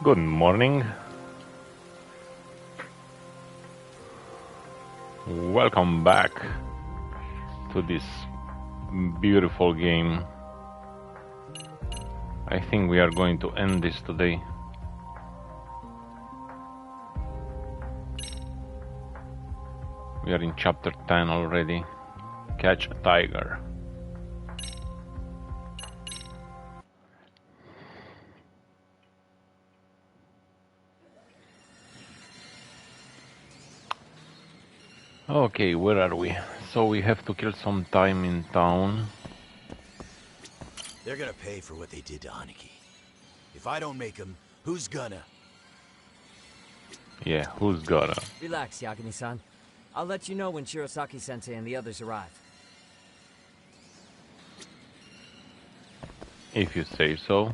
Good morning. Welcome back to this beautiful game. I think we are going to end this today. We are in chapter 10 already. Catch a tiger. Okay, where are we? So we have to kill some time in town. They're gonna pay for what they did to Haniki. If I don't make them, who's gonna? Yeah, who's gonna? Relax, Yagami-san. I'll let you know when Shirosaki-sensei and the others arrive. If you say so.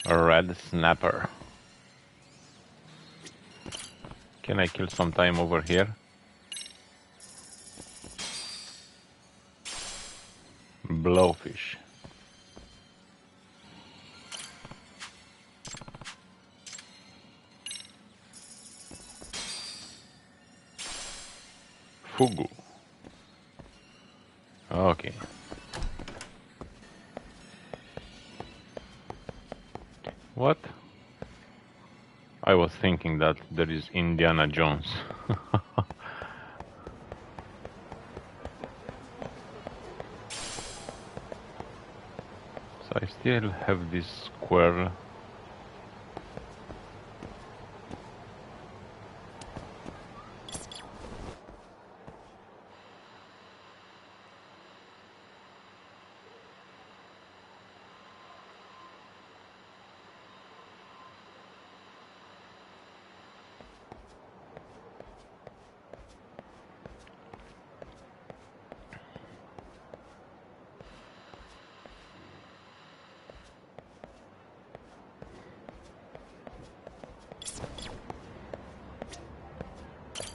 A red snapper. Can I kill some time over here? Blowfish. Fugu. Okay. What? I was thinking that there is Indiana Jones. So I still have this squirrel.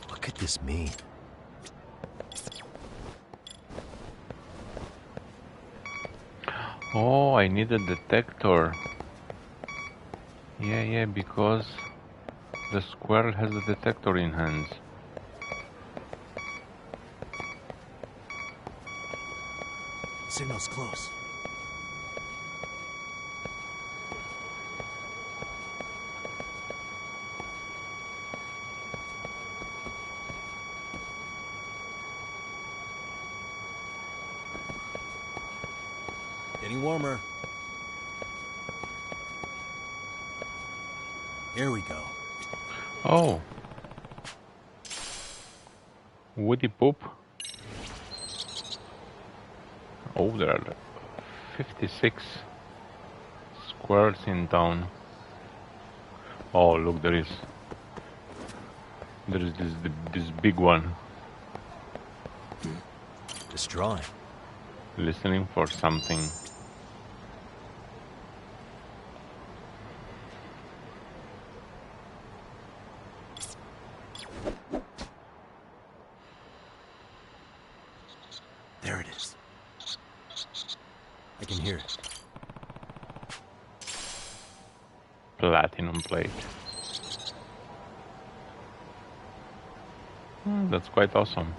What could this mean? Oh, I need a detector. Yeah, because the squirrel has a detector in hands. Signal's close. Getting warmer. Here we go. Oh. Woody poop. Oh, there are 56 squirrels in town. Oh, look, there is this big one. Destroying. Listening for something. There it is. I can hear it. Platinum plate. That's quite awesome.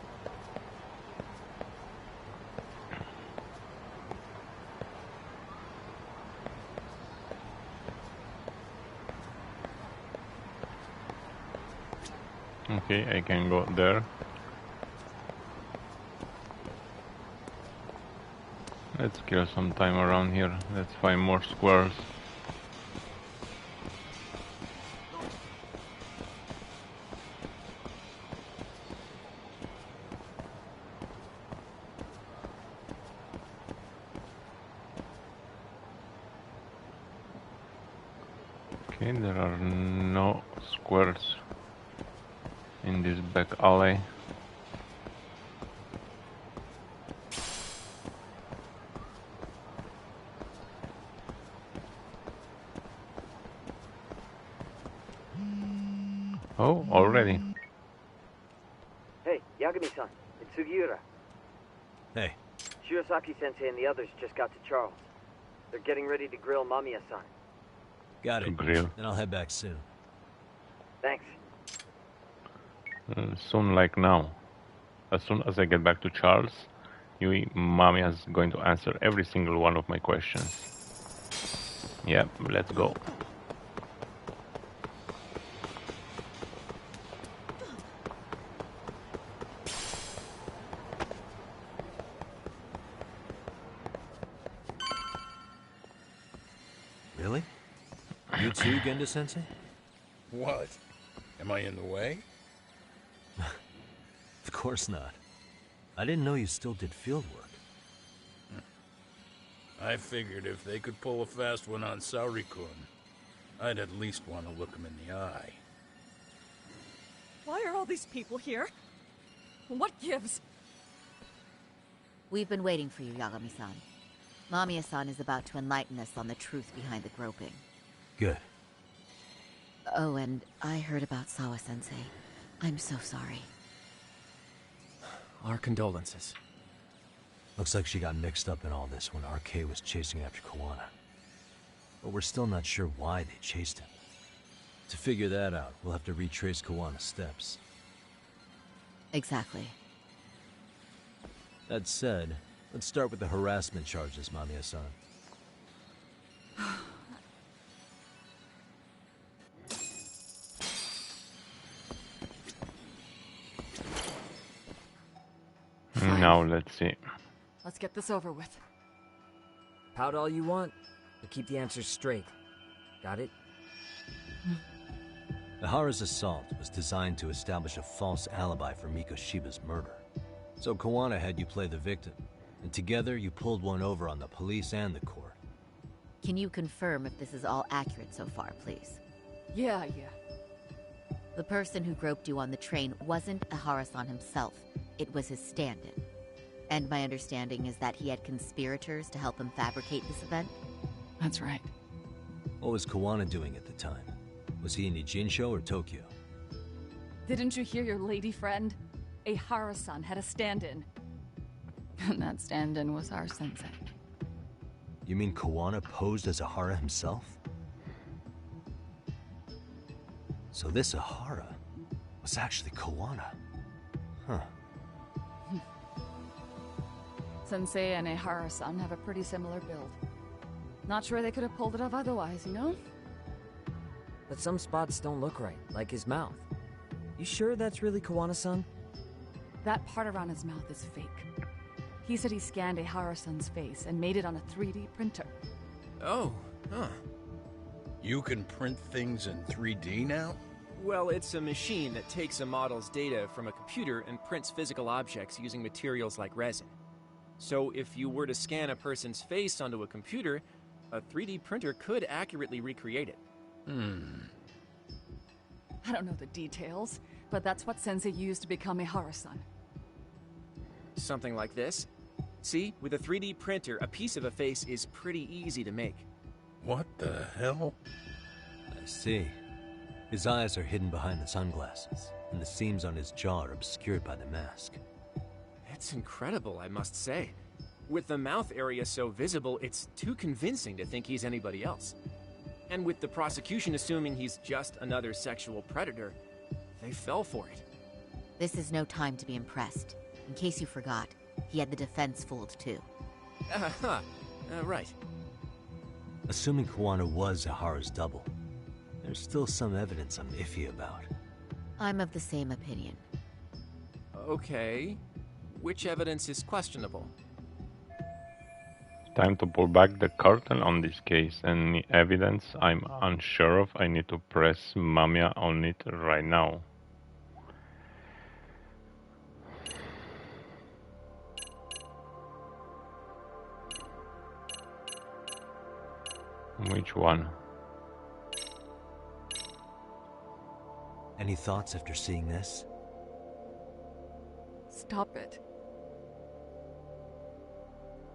Okay, I can go there. Let's kill some time around here. Let's find more squirrels. Okay, there are no squirrels in this back alley. Oh, already. Hey, Yagami. Sugiura. Hey. Shirosaki-sensei and the others just got to Charles. They're getting ready to grill Mamiya-san. Got it. Grill. Then I'll head back soon. Thanks. Soon, like now. As soon as I get back to Charles, Mamiya is going to answer every single one of my questions. Yep, let's go. Really? You too, Genda-sensei? What? Am I in the way? Of course not. I didn't know you still did field work. I figured if they could pull a fast one on Saori-kun, I'd at least want to look him in the eye. Why are all these people here? What gives? We've been waiting for you, Yagami-san. Mamiya-san is about to enlighten us on the truth behind the groping. Good. Oh, and I heard about Sawa-sensei. I'm so sorry. Our condolences. Looks like she got mixed up in all this when RK was chasing after Kawana. But we're still not sure why they chased him. To figure that out, we'll have to retrace Kawana's steps. Exactly. That said, let's start with the harassment charges, Mamiya-san. Now let's see. Let's get this over with. Pout all you want, but keep the answers straight. Got it? Ehara's assault was designed to establish a false alibi for Mikoshiba's murder. So Kawana had you play the victim, and together you pulled one over on the police and the court. Can you confirm if this is all accurate so far, please? Yeah. The person who groped you on the train wasn't Ehara-san himself. It was his stand-in. And my understanding is that he had conspirators to help him fabricate this event? That's right. What was Kawana doing at the time? Was he in Ijinsho or Tokyo? Didn't you hear your lady friend? Ehara-san had a stand-in. And that stand-in was our sensei. You mean Kawana posed as Ehara himself? So this Ehara was actually Kawana. Huh. Sensei and Ehara-san have a pretty similar build. Not sure they could have pulled it off otherwise, you know? But some spots don't look right, like his mouth. You sure that's really Kawana-san? That part around his mouth is fake. He said he scanned Ehara-san's face and made it on a 3D printer. Oh, huh. You can print things in 3D now? Well, it's a machine that takes a model's data from a computer and prints physical objects using materials like resin. So if you were to scan a person's face onto a computer, a 3D printer could accurately recreate it. I don't know the details, but that's what Sensei used to become Ehara-san. Something like this. See, with a 3D printer, a piece of a face is pretty easy to make. What the hell? I see. His eyes are hidden behind the sunglasses, and the seams on his jaw are obscured by the mask. It's incredible, I must say. With the mouth area so visible, it's too convincing to think he's anybody else. And with the prosecution assuming he's just another sexual predator, they fell for it. This is no time to be impressed. In case you forgot, he had the defense fooled too. Right. Assuming Kawana was Ehara's double, there's still some evidence I'm iffy about. I'm of the same opinion. Okay. Which evidence is questionable? Time to pull back the curtain on this case. Any evidence I'm unsure of, I need to press Mamiya on it right now. Which one? Any thoughts after seeing this? Stop it.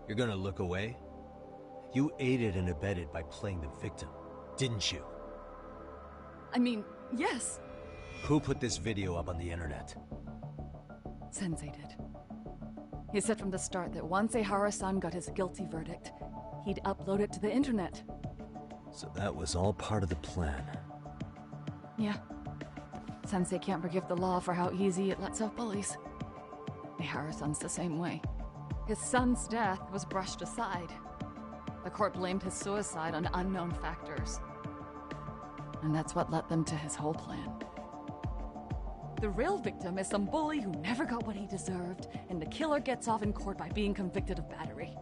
You're gonna look away? You aided and abetted by playing the victim, didn't you? I mean, yes, Who put this video up on the internet? Sensei did. He said from the start that once Ehara-san got his guilty verdict, he'd upload it to the internet. So that was all part of the plan. Yeah. Sensei can't forgive the law for how easy it lets off bullies. Ehara-san's the same way. His son's death was brushed aside. The court blamed his suicide on unknown factors. And that's what led them to his whole plan. The real victim is some bully who never got what he deserved, and the killer gets off in court by being convicted of battery.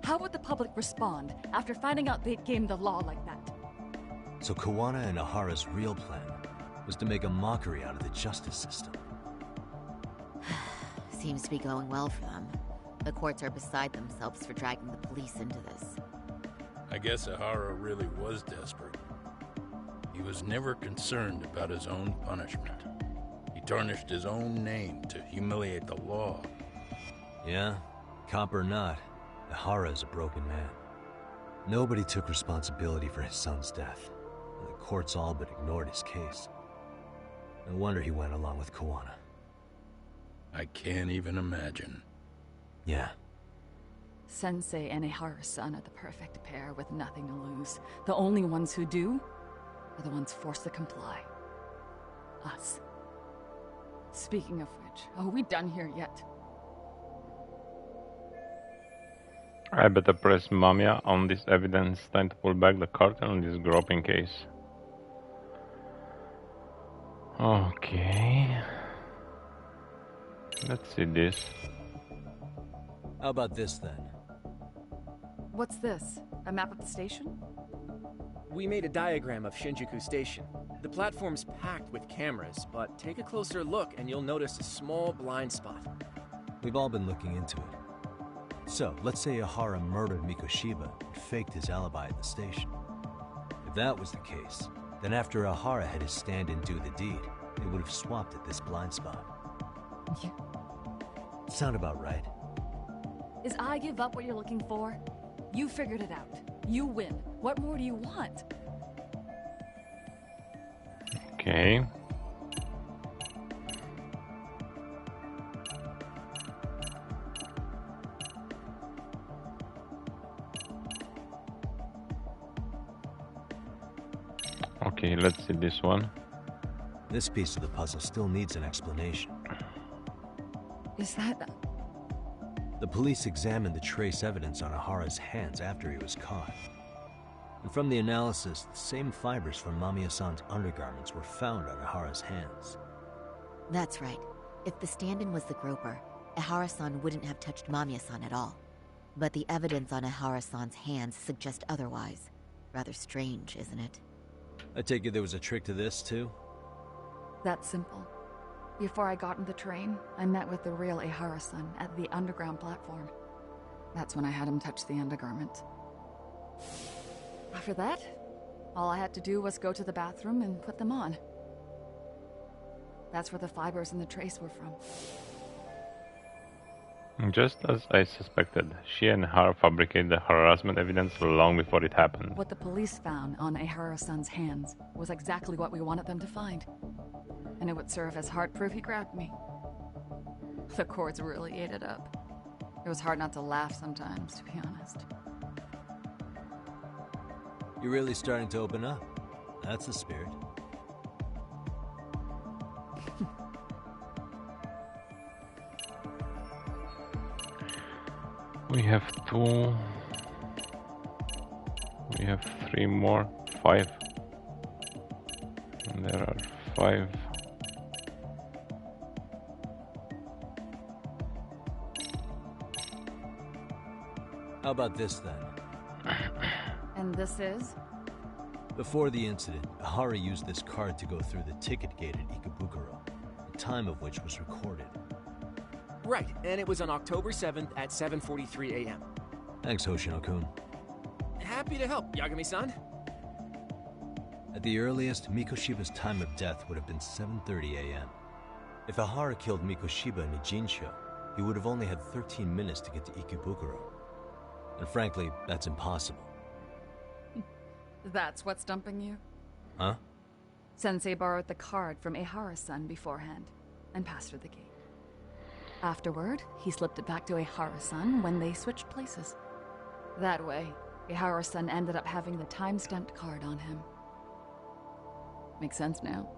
How would the public respond after finding out they'd gamed the law like that? So Kawana and Ehara's real plan was to make a mockery out of the justice system. Seems to be going well for them. The courts are beside themselves for dragging the police into this. I guess Ehara really was desperate. He was never concerned about his own punishment. He tarnished his own name to humiliate the law. Yeah, cop or not, Ehara is a broken man. Nobody took responsibility for his son's death, and the courts all but ignored his case. No wonder he went along with Kawana. I can't even imagine. Yeah. Sensei and Ehara-san are the perfect pair with nothing to lose. The only ones who do are the ones forced to comply. Us. Speaking of which, are we done here yet? I better press Mamiya on this evidence. Time to pull back the curtain on this groping case. Okay. Let's see this. How about this then? What's this? A map of the station? We made a diagram of Shinjuku Station. The platform's packed with cameras, but take a closer look and you'll notice a small blind spot. We've all been looking into it. So, let's say Ehara murdered Mikoshiba and faked his alibi at the station. If that was the case, then after Ehara had his stand-in do the deed, they would have swapped at this blind spot. Yeah. Sound about right? Is I give up what you're looking for? You figured it out. You win. What more do you want? Okay. Okay, let's see this one. This piece of the puzzle still needs an explanation. Is that... The police examined the trace evidence on Ehara's hands after he was caught. And from the analysis, the same fibers from Mamiya-san's undergarments were found on Ehara's hands. That's right. If the stand-in was the groper, Ehara-san wouldn't have touched Mamiya-san at all. But the evidence on Ehara-san's hands suggests otherwise. Rather strange, isn't it? I take it there was a trick to this, too? That's simple. Before I got in the train, I met with the real Ehara-san at the underground platform. That's when I had him touch the undergarment. After that, all I had to do was go to the bathroom and put them on. That's where the fibers in the trace were from. Just as I suspected, she and Ehara fabricated the harassment evidence long before it happened. What the police found on Ehara-san's hands was exactly what we wanted them to find. And it would serve as hard proof he grabbed me. The courts really ate it up. It was hard not to laugh sometimes, to be honest. You're really starting to open up. That's the spirit. We have 2. We have 3 more. 5. And there are 5. How about this then? And this is? Before the incident, Ehara used this card to go through the ticket gate at Ikebukuro, the time of which was recorded. Right, and it was on October 7th at 7:43 a.m. Thanks, Hoshino-kun. Happy to help, Yagami-san. At the earliest, Mikoshiba's time of death would have been 7:30 a.m. If Ehara killed Mikoshiba in a Jinsho, he would have only had 13 minutes to get to Ikebukuro. And frankly, that's impossible. That's what's dumping you? Huh? Sensei borrowed the card from Ehara-san beforehand and passed through the gate. Afterward, he slipped it back to Ehara-san when they switched places. That way, Ehara-san ended up having the time-stamped card on him. Makes sense now.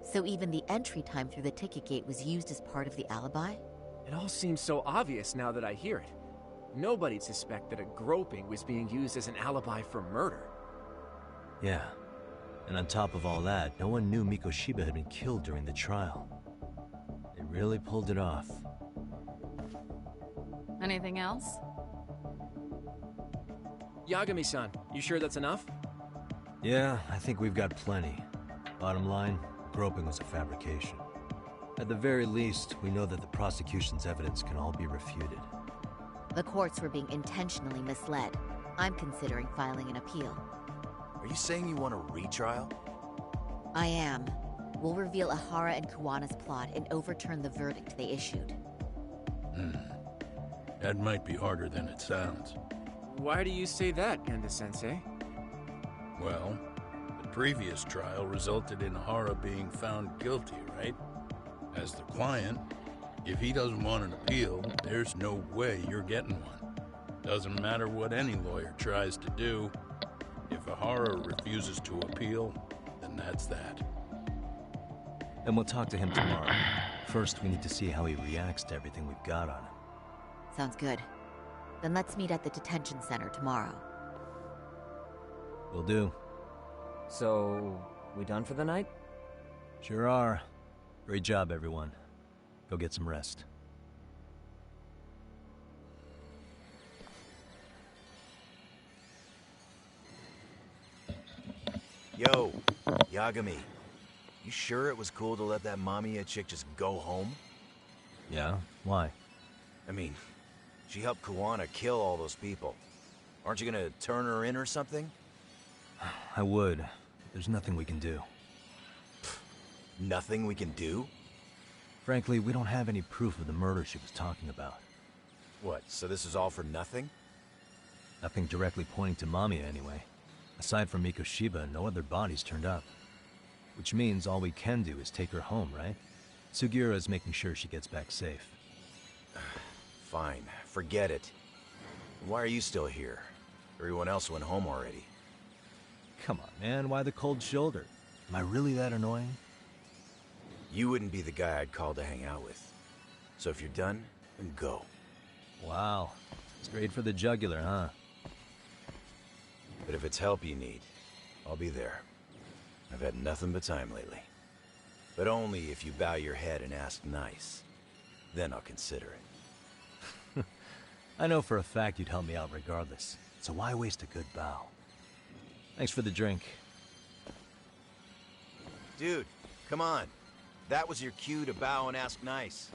So even the entry time through the ticket gate was used as part of the alibi? It all seems so obvious now that I hear it. Nobody'd suspect that a groping was being used as an alibi for murder. Yeah. And on top of all that, no one knew Mikoshiba had been killed during the trial. They really pulled it off. Anything else? Yagami-san, you sure that's enough? Yeah, I think we've got plenty. Bottom line, groping was a fabrication. At the very least, we know that the prosecution's evidence can all be refuted. The courts were being intentionally misled. I'm considering filing an appeal. Are you saying you want a retrial? I am. We'll reveal Ehara and Kuwana's plot and overturn the verdict they issued. That might be harder than it sounds. Why do you say that, Genda-sensei? Well, the previous trial resulted in Ehara being found guilty, right? As the client, if he doesn't want an appeal, there's no way you're getting one. Doesn't matter what any lawyer tries to do. If Ehara refuses to appeal, then that's that. And we'll talk to him tomorrow. First, we need to see how he reacts to everything we've got on him. Sounds good. Then let's meet at the detention center tomorrow. Will do. So, we done for the night? Sure are. Great job, everyone. Go get some rest. Yo, Yagami. You sure it was cool to let that Mamiya chick just go home? Yeah? Why? I mean, she helped Kuwana kill all those people. Aren't you gonna turn her in or something? I would. There's nothing we can do. Nothing we can do? Frankly, we don't have any proof of the murder she was talking about. What, so this is all for nothing? Nothing directly pointing to Mamiya, anyway. Aside from Mikoshiba, no other bodies turned up. Which means all we can do is take her home, right? Sugiura is making sure she gets back safe. Fine, forget it. Why are you still here? Everyone else went home already. Come on, man, why the cold shoulder? Am I really that annoying? You wouldn't be the guy I'd call to hang out with. So if you're done, then go. Wow. Straight for the jugular, huh? But if it's help you need, I'll be there. I've had nothing but time lately. But only if you bow your head and ask nice. Then I'll consider it. I know for a fact you'd help me out regardless, so why waste a good bow? Thanks for the drink. Dude, come on. That was your cue to bow and ask nice.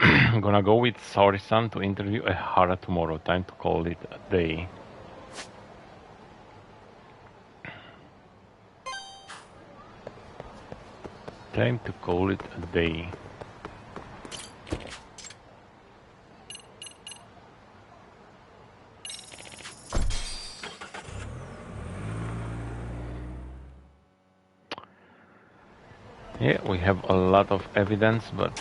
I'm gonna go with Saori-san to interview Ehara tomorrow. Time to call it a day. Time to call it a day. Yeah, we have a lot of evidence, but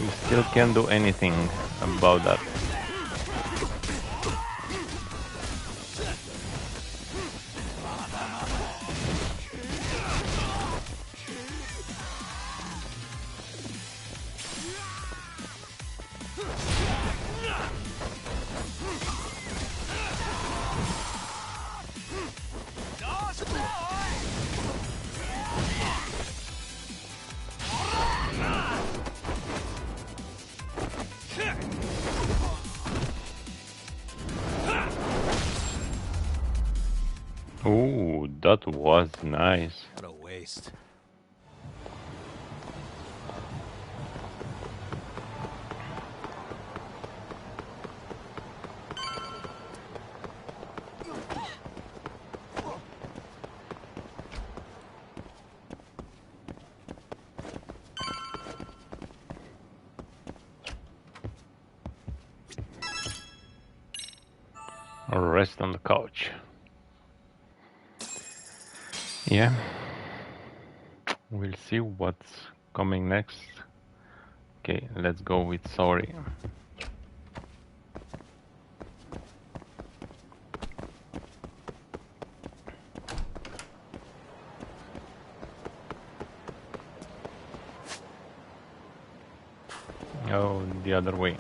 we still can't do anything about that. Ooh, that was nice. What a waste. Or rest on the couch. Yeah. We'll see what's coming next. Okay, let's go with Saori. Oh, the other way.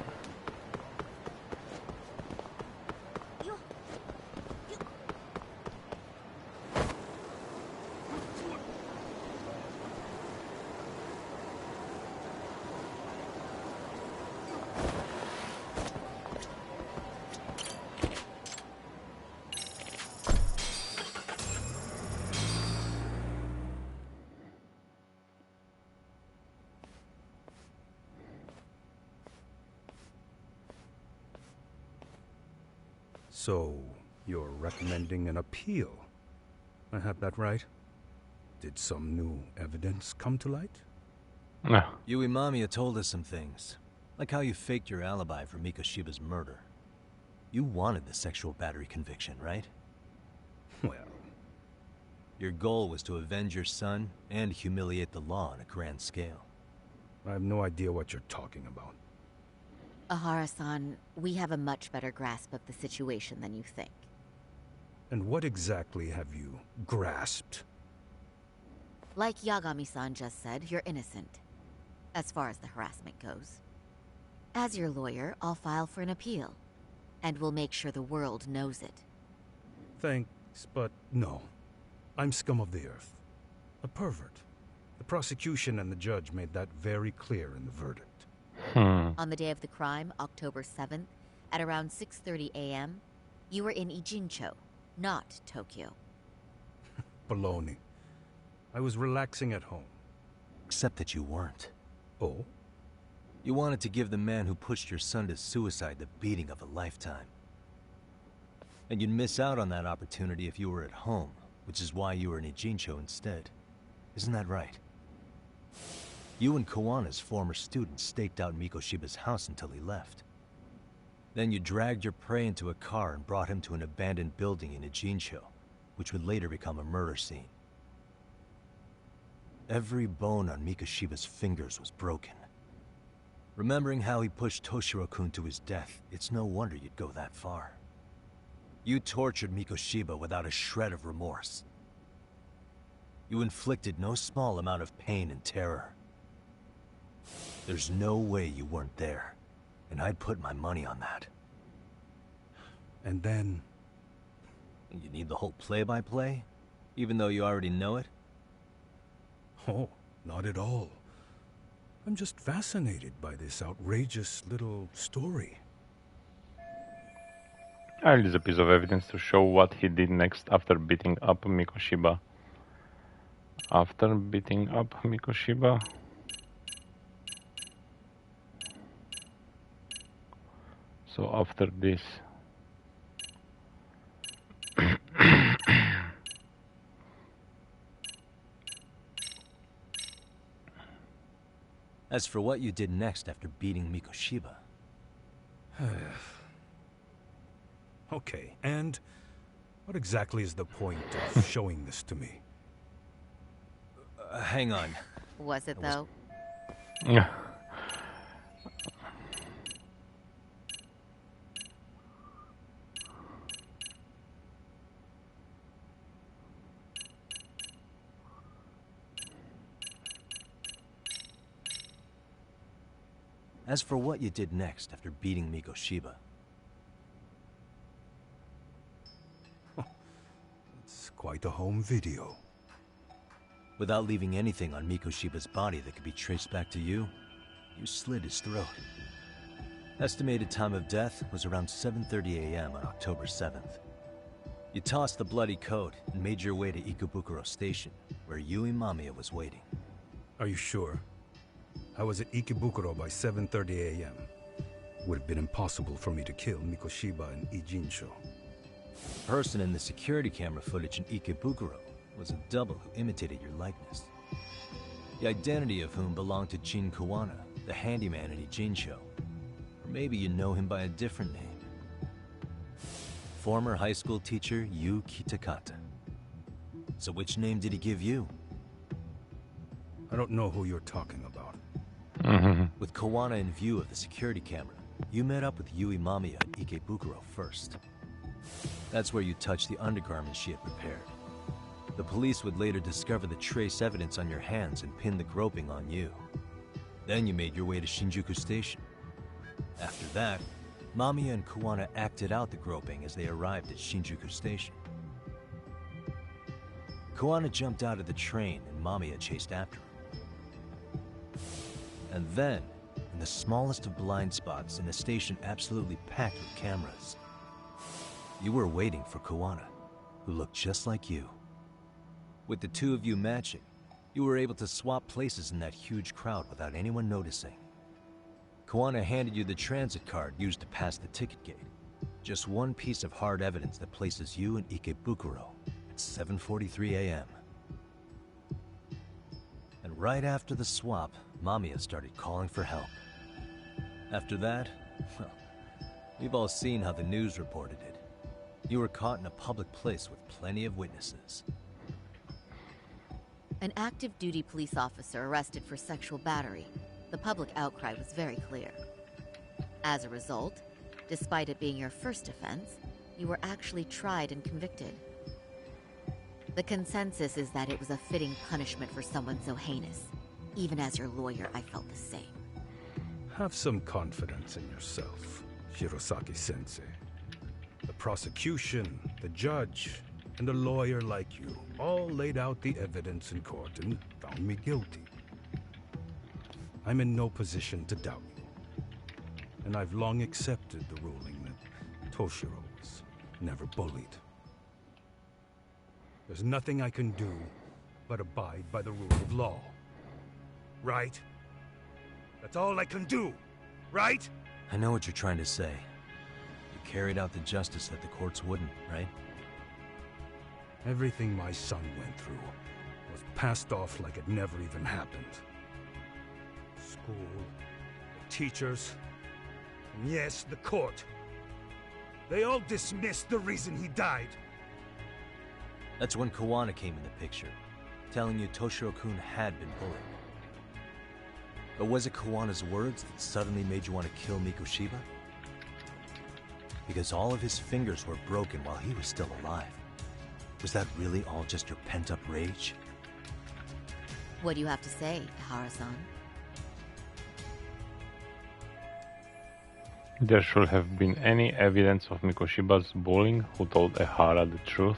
So, you're recommending an appeal? I have that right? Did some new evidence come to light? No. Yui Mamiya told us some things, like how you faked your alibi for Mikoshiba's murder. You wanted the sexual battery conviction, right? Well... Your goal was to avenge your son and humiliate the law on a grand scale. I have no idea what you're talking about. Ehara-san, we have a much better grasp of the situation than you think. And what exactly have you grasped? Like Yagami-san just said, you're innocent. As far as the harassment goes. As your lawyer, I'll file for an appeal. And we'll make sure the world knows it. Thanks, but no. I'm scum of the earth. A pervert. The prosecution and the judge made that very clear in the verdict. On the day of the crime, October 7th, at around 6:30 a.m., you were in Ijincho, not Tokyo. Baloney. I was relaxing at home. Except that you weren't. Oh? You wanted to give the man who pushed your son to suicide the beating of a lifetime. And you'd miss out on that opportunity if you were at home, which is why you were in Ijincho instead. Isn't that right? You and Kawana's former student staked out Mikoshiba's house until he left. Then you dragged your prey into a car and brought him to an abandoned building in Ijincho, which would later become a murder scene. Every bone on Mikoshiba's fingers was broken. Remembering how he pushed Toshiro-kun to his death, it's no wonder you'd go that far. You tortured Mikoshiba without a shred of remorse. You inflicted no small amount of pain and terror. There's no way you weren't there, and I'd put my money on that. And then... You need the whole play-by-play, even though you already know it? Oh, not at all. I'm just fascinated by this outrageous little story. I release a piece of evidence to show what he did next after beating up Mikoshiba. After beating up Mikoshiba? So after this. As for what you did next after beating Mikoshiba... Okay, and what exactly is the point of showing this to me? Hang on. Was it, though? Yeah. As for what you did next after beating Mikoshiba... It's quite a home video. Without leaving anything on Mikoshiba's body that could be traced back to you, you slit his throat. Estimated time of death was around 7:30 a.m. on October 7th. You tossed the bloody coat and made your way to Ikebukuro Station, where Yui Mamiya was waiting. Are you sure? I was at Ikebukuro by 7:30 a.m. Would have been impossible for me to kill Mikoshiba in Ijincho. The person in the security camera footage in Ikebukuro was a double who imitated your likeness. The identity of whom belonged to Jin Kawana, the handyman in Ijincho. Or maybe you know him by a different name. former high school teacher Yu Kitakata. So which name did he give you? I don't know who you're talking about. With Kawana in view of the security camera, you met up with Yui Mamiya at Ikebukuro first. That's where you touched the undergarments she had prepared. The police would later discover the trace evidence on your hands and pin the groping on you. Then you made your way to Shinjuku Station. After that, Mamiya and Kawana acted out the groping as they arrived at Shinjuku Station. Kawana jumped out of the train and Mamiya chased after him. And then, in the smallest of blind spots in a station absolutely packed with cameras, you were waiting for Kawana, who looked just like you. With the two of you matching, you were able to swap places in that huge crowd without anyone noticing. Kawana handed you the transit card used to pass the ticket gate. Just one piece of hard evidence that places you in Ikebukuro at 7:43 a.m. And right after the swap, Mamiya started calling for help. After that, well, we've all seen how the news reported it. You were caught in a public place with plenty of witnesses. An active duty police officer arrested for sexual battery. The public outcry was very clear. As a result, despite it being your first offense, you were actually tried and convicted. The consensus is that it was a fitting punishment for someone so heinous. Even as your lawyer, I felt the same. Have some confidence in yourself, Shirosaki-sensei. The prosecution, the judge, and a lawyer like you all laid out the evidence in court and found me guilty. I'm in no position to doubt you. And I've long accepted the ruling that Toshiro was never bullied. There's nothing I can do but abide by the rule of law. Right? That's all I can do, right? I know what you're trying to say. You carried out the justice that the courts wouldn't, right? Everything my son went through was passed off like it never even happened. School, the teachers, and yes, the court. They all dismissed the reason he died. That's when Kawana came in the picture, telling you Toshiro-kun had been bullied. But was it Kawana's words that suddenly made you want to kill Mikoshiba? Because all of his fingers were broken while he was still alive. Was that really all just your pent-up rage? What do you have to say, Ehara-san? There should have been any evidence of Mikoshiba's bullying who told Ehara the truth.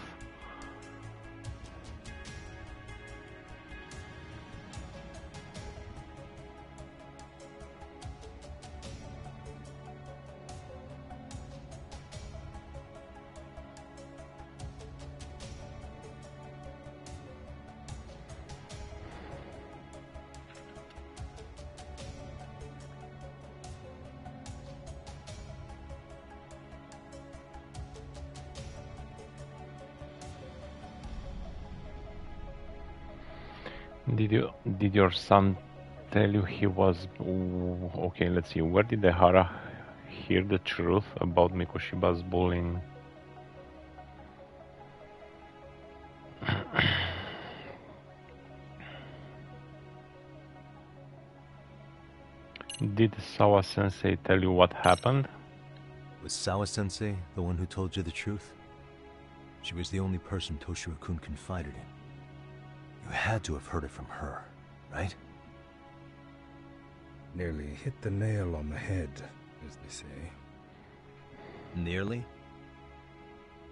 Did your son tell you he was... Okay, let's see. Where did Ehara hear the truth about Mikoshiba's bullying? Did Sawa-sensei tell you what happened? Was Sawa-sensei the one who told you the truth? She was the only person Toshiro-kun confided in. You had to have heard it from her, right? Nearly hit the nail on the head, as they say. Nearly?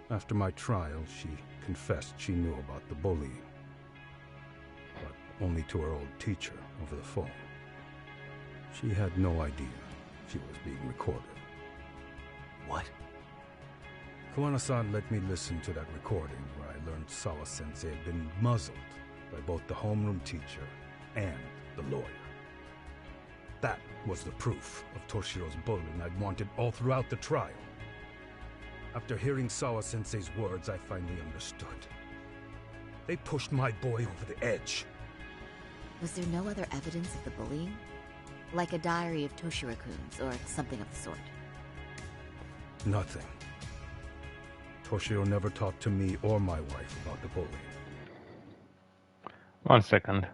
After my trial, she confessed she knew about the bullying. But only to her old teacher over the phone. She had no idea she was being recorded. What? Kawana-san let me listen to that recording where I learned Sawa-sensei had been muzzled by both the homeroom teacher and the lawyer. That was the proof of Toshiro's bullying I'd wanted all throughout the trial. After hearing Sawa-sensei's words, I finally understood. They pushed my boy over the edge. Was there no other evidence of the bullying? Like a diary of Toshiro-kun's or something of the sort? Nothing. Toshiro never talked to me or my wife about the bullying. 1 second.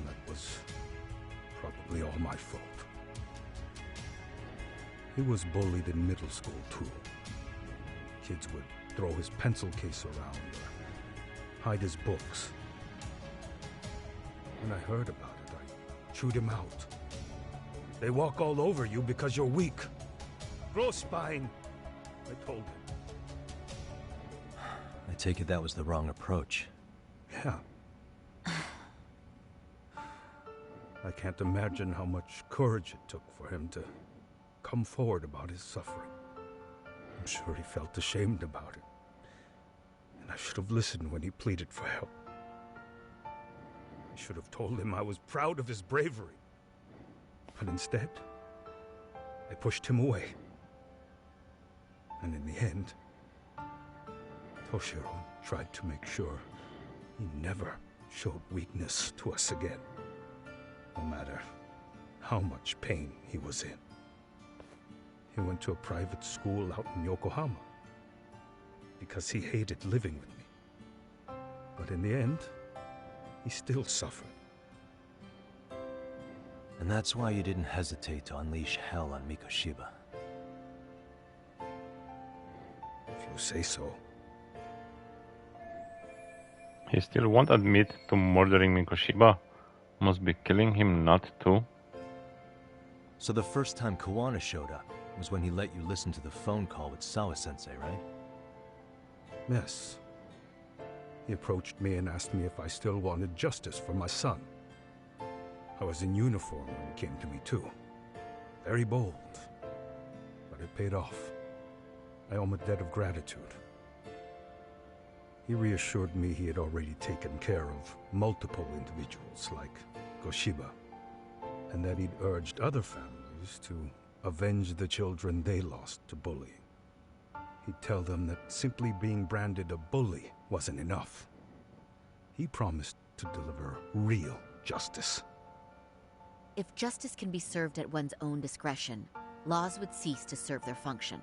That was probably all my fault. He was bullied in middle school, too. Kids would throw his pencil case around or hide his books. When I heard about it, I chewed him out. They walk all over you because you're weak. Grow spine, I told him. I take it that was the wrong approach. Yeah. I can't imagine how much courage it took for him to come forward about his suffering. I'm sure he felt ashamed about it. And I should have listened when he pleaded for help. I should have told him I was proud of his bravery. But instead, I pushed him away. And in the end, Toshiro tried to make sure he never showed weakness to us again. No matter how much pain he was in. He went to a private school out in Yokohama because he hated living with me. But in the end, he still suffered. And that's why you didn't hesitate to unleash hell on Mikoshiba. If you say so. He still won't admit to murdering Mikoshiba. Must be killing him not too. So the first time Kawana showed up was when he let you listen to the phone call with Sawa-sensei, right? Yes. He approached me and asked me if I still wanted justice for my son. I was in uniform when he came to me too. Very bold. But it paid off. I owe him a debt of gratitude. He reassured me he had already taken care of multiple individuals like Goshiba, and that he'd urged other families to avenge the children they lost to bullying. He'd tell them that simply being branded a bully wasn't enough. He promised to deliver real justice. If justice can be served at one's own discretion, laws would cease to serve their function.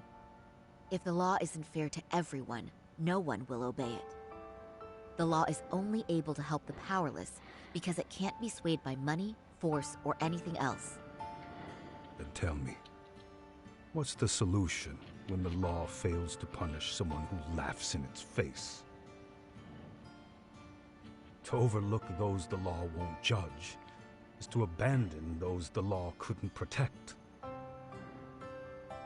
If the law isn't fair to everyone, no one will obey it. The law is only able to help the powerless because it can't be swayed by money, force, or anything else. Then tell me, what's the solution when the law fails to punish someone who laughs in its face? To overlook those the law won't judge is to abandon those the law couldn't protect.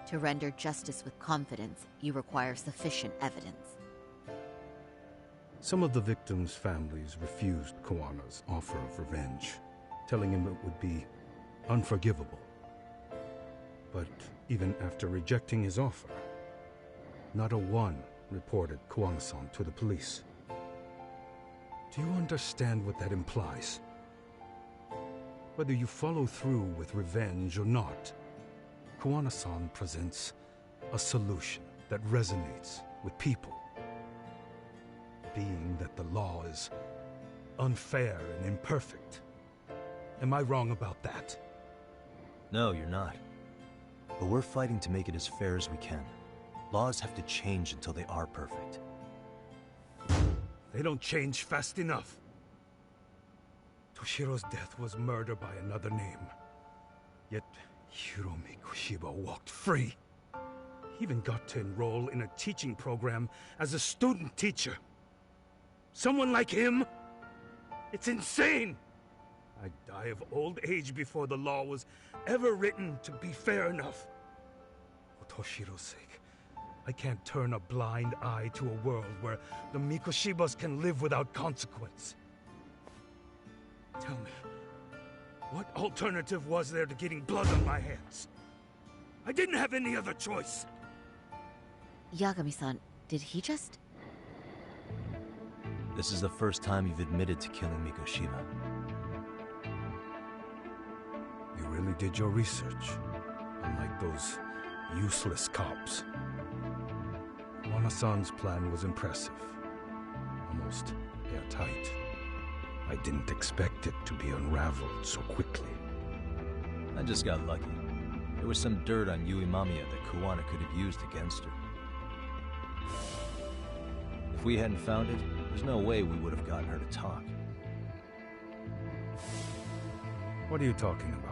To render justice with confidence, you require sufficient evidence. Some of the victims' families refused Kawana's offer of revenge, telling him it would be unforgivable. But even after rejecting his offer, not a one reported Kawana-san to the police. Do you understand what that implies? Whether you follow through with revenge or not, Kawana-san presents a solution that resonates with people. Being that the law is unfair and imperfect. Am I wrong about that? No, you're not. But we're fighting to make it as fair as we can. Laws have to change until they are perfect. They don't change fast enough. Toshiro's death was murder by another name. Yet Hiromi Kushiba walked free. He even got to enroll in a teaching program as a student teacher. Someone like him? It's insane! I'd die of old age before the law was ever written to be fair enough. For Toshiro's sake, I can't turn a blind eye to a world where the Mikoshibas can live without consequence. Tell me, what alternative was there to getting blood on my hands? I didn't have any other choice. Yagami-san, did he just... This is the first time you've admitted to killing Mikoshiba. You really did your research, unlike those useless cops. Wana-san's plan was impressive, almost airtight. I didn't expect it to be unraveled so quickly. I just got lucky. There was some dirt on Yui Mamiya that Kuwana could have used against her. If we hadn't found it, there's no way we would have gotten her to talk. What are you talking about?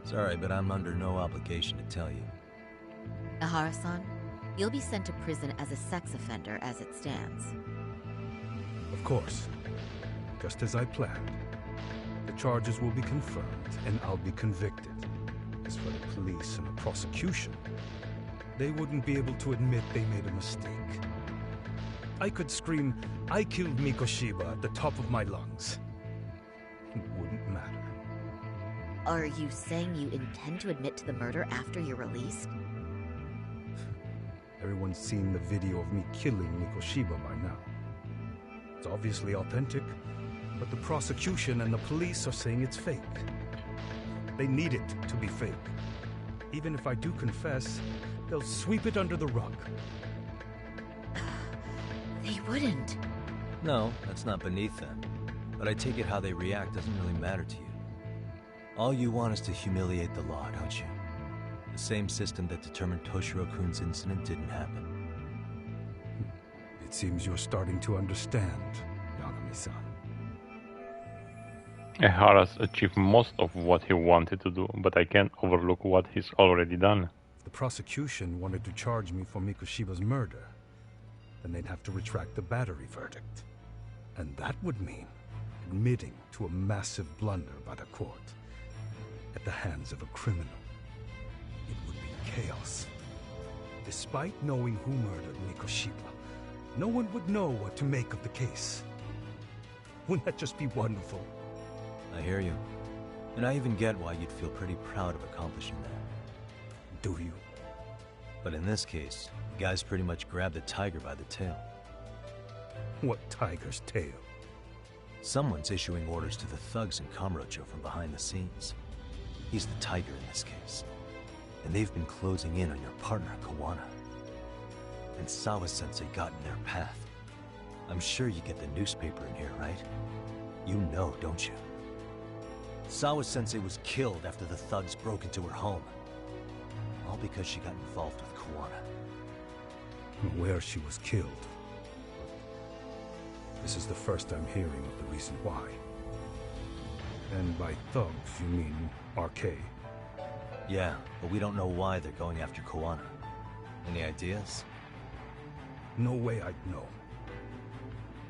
Sorry, but I'm under no obligation to tell you. Ehara-san, you'll be sent to prison as a sex offender as it stands. Of course. Just as I planned. The charges will be confirmed, and I'll be convicted. As for the police and the prosecution, they wouldn't be able to admit they made a mistake. I could scream, "I killed Mikoshiba" at the top of my lungs. It wouldn't matter. Are you saying you intend to admit to the murder after you're released? Everyone's seen the video of me killing Mikoshiba by now. It's obviously authentic, but the prosecution and the police are saying it's fake. They need it to be fake. Even if I do confess, they'll sweep it under the rug. They wouldn't. No, that's not beneath them. But I take it how they react doesn't really matter to you. All you want is to humiliate the law, don't you? The same system that determined Toshiro-kun's incident didn't happen. It seems you're starting to understand, Yagami-san. Ehara's achieved most of what he wanted to do, but I can't overlook what he's already done. If the prosecution wanted to charge me for Mikoshiba's murder, then they'd have to retract the battery verdict. And that would mean admitting to a massive blunder by the court at the hands of a criminal. It would be chaos. Despite knowing who murdered Mikoshiba, no one would know what to make of the case. Wouldn't that just be wonderful? I hear you. And I even get why you'd feel pretty proud of accomplishing that. Do you? But in this case, the guy's pretty much grabbed the tiger by the tail. What tiger's tail? Someone's issuing orders to the thugs in Kamurocho from behind the scenes. He's the tiger in this case. And they've been closing in on your partner, Kawana. And Sawa-sensei got in their path. I'm sure you get the newspaper in here, right? You know, don't you? Sawa-sensei was killed after the thugs broke into her home. All because she got involved with Kawana. Where she was killed. This is the first I'm hearing of the reason why. And by thugs, you mean RK? Yeah, but we don't know why they're going after Kawana. Any ideas? No way I'd know.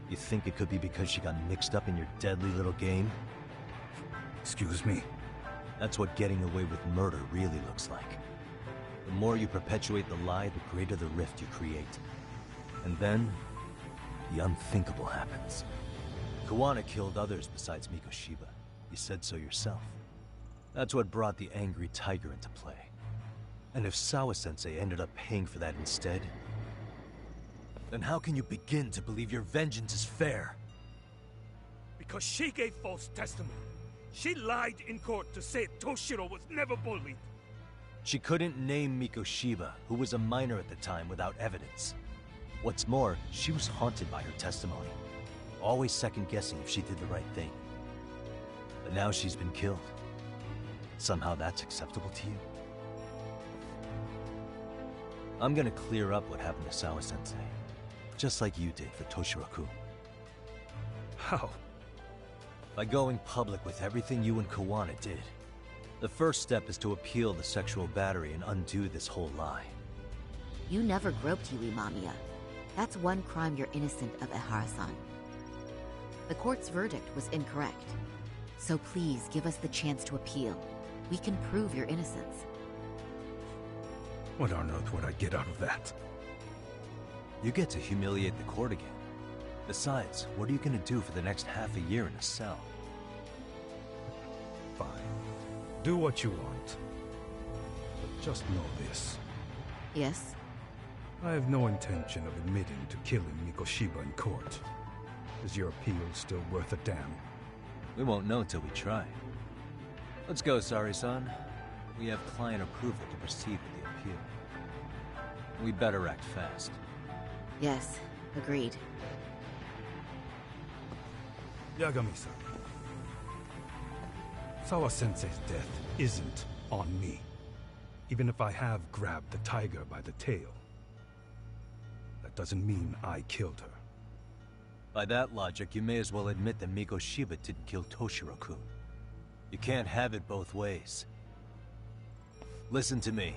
You think it could be because she got mixed up in your deadly little game? Excuse me? That's what getting away with murder really looks like. The more you perpetuate the lie, the greater the rift you create. And then, the unthinkable happens. Kawana killed others besides Mikoshiba. You said so yourself. That's what brought the angry tiger into play. And if Sawa-sensei ended up paying for that instead, then how can you begin to believe your vengeance is fair? Because she gave false testimony. She lied in court to say Toshiro was never bullied. She couldn't name Mikoshiba, who was a minor at the time, without evidence. What's more, she was haunted by her testimony, always second-guessing if she did the right thing. But now she's been killed. Somehow that's acceptable to you? I'm gonna clear up what happened to Sawa-sensei, just like you did for Toshiro-kun. How? By going public with everything you and Kawana did. The first step is to appeal the sexual battery and undo this whole lie. You never groped Yui Mamiya. That's one crime you're innocent of, Ehara-san. The court's verdict was incorrect. So please give us the chance to appeal. We can prove your innocence. What on earth would I get out of that? You get to humiliate the court again. Besides, what are you gonna do for the next half a year in a cell? Fine. Do what you want. But just know this. Yes? I have no intention of admitting to killing Mikoshiba in court. Is your appeal still worth a damn? We won't know till we try. Let's go, Saori-san. We have client approval to proceed with the appeal. We better act fast. Yes, agreed. Yagami-san. Sawa-sensei's death isn't on me. Even if I have grabbed the tiger by the tail. That doesn't mean I killed her. By that logic, you may as well admit that Mikoshiba didn't kill Toshiro-kun. You can't have it both ways. Listen to me.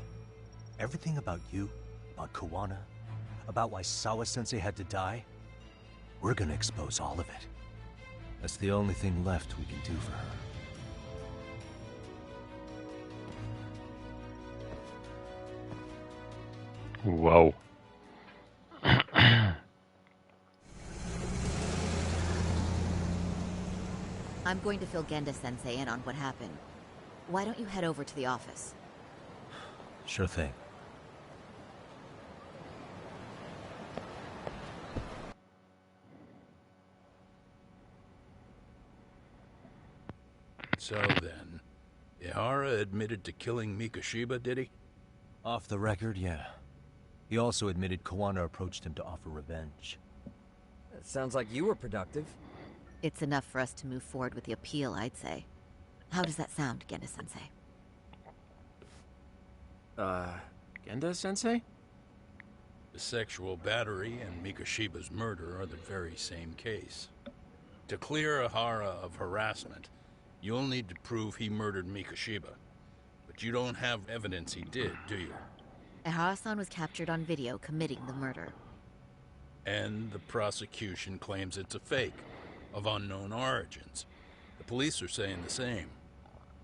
Everything about you, about Kawana, about why Sawa-sensei had to die, we're gonna expose all of it. That's the only thing left we can do for her. Wow. I'm going to fill Genda-sensei in on what happened. Why don't you head over to the office? Sure thing. So then, Ehara admitted to killing Mikoshiba, did he? Off the record, yeah. He also admitted Kawana approached him to offer revenge. That sounds like you were productive. It's enough for us to move forward with the appeal, I'd say. How does that sound, Genda-sensei? Genda-sensei? The sexual battery and Mikoshiba's murder are the very same case. To clear Ehara of harassment, you'll need to prove he murdered Mikoshiba. But you don't have evidence he did, do you? Ehara-san was captured on video committing the murder. And the prosecution claims it's a fake, of unknown origins. The police are saying the same.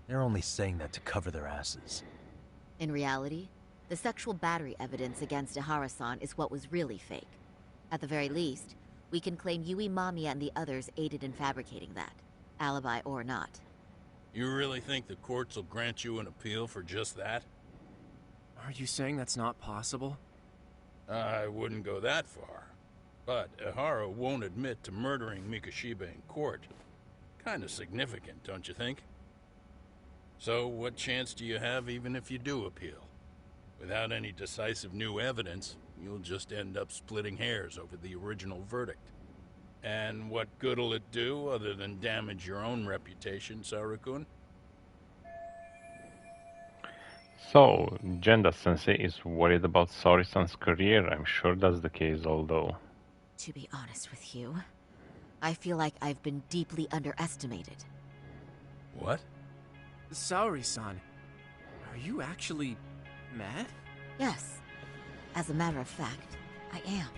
They're only saying that to cover their asses. In reality, the sexual battery evidence against Ehara-san is what was really fake. At the very least, we can claim Yui Mamiya and the others aided in fabricating that, alibi or not. You really think the courts will grant you an appeal for just that? Are you saying that's not possible? I wouldn't go that far. But Ehara won't admit to murdering Mikoshiba in court. Kinda significant, don't you think? So what chance do you have even if you do appeal? Without any decisive new evidence, you'll just end up splitting hairs over the original verdict. And what good'll it do other than damage your own reputation, Saori-kun? So, Genda-sensei is worried about Saori-san's career. I'm sure that's the case, although... To be honest with you, I feel like I've been deeply underestimated. What? Saori-san, are you actually mad? Yes. As a matter of fact, I am.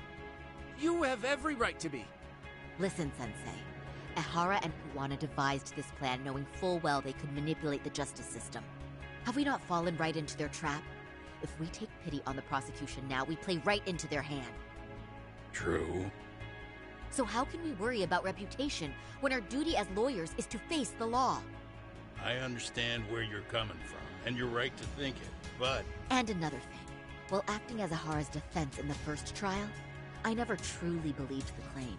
You have every right to be. Listen, Sensei. Ehara and Kawana devised this plan knowing full well they could manipulate the justice system. Have we not fallen right into their trap? If we take pity on the prosecution now, we play right into their hand. True. So how can we worry about reputation when our duty as lawyers is to face the law? I understand where you're coming from, and you're right to think it, but... And another thing. While acting as Ehara's defense in the first trial, I never truly believed the claim.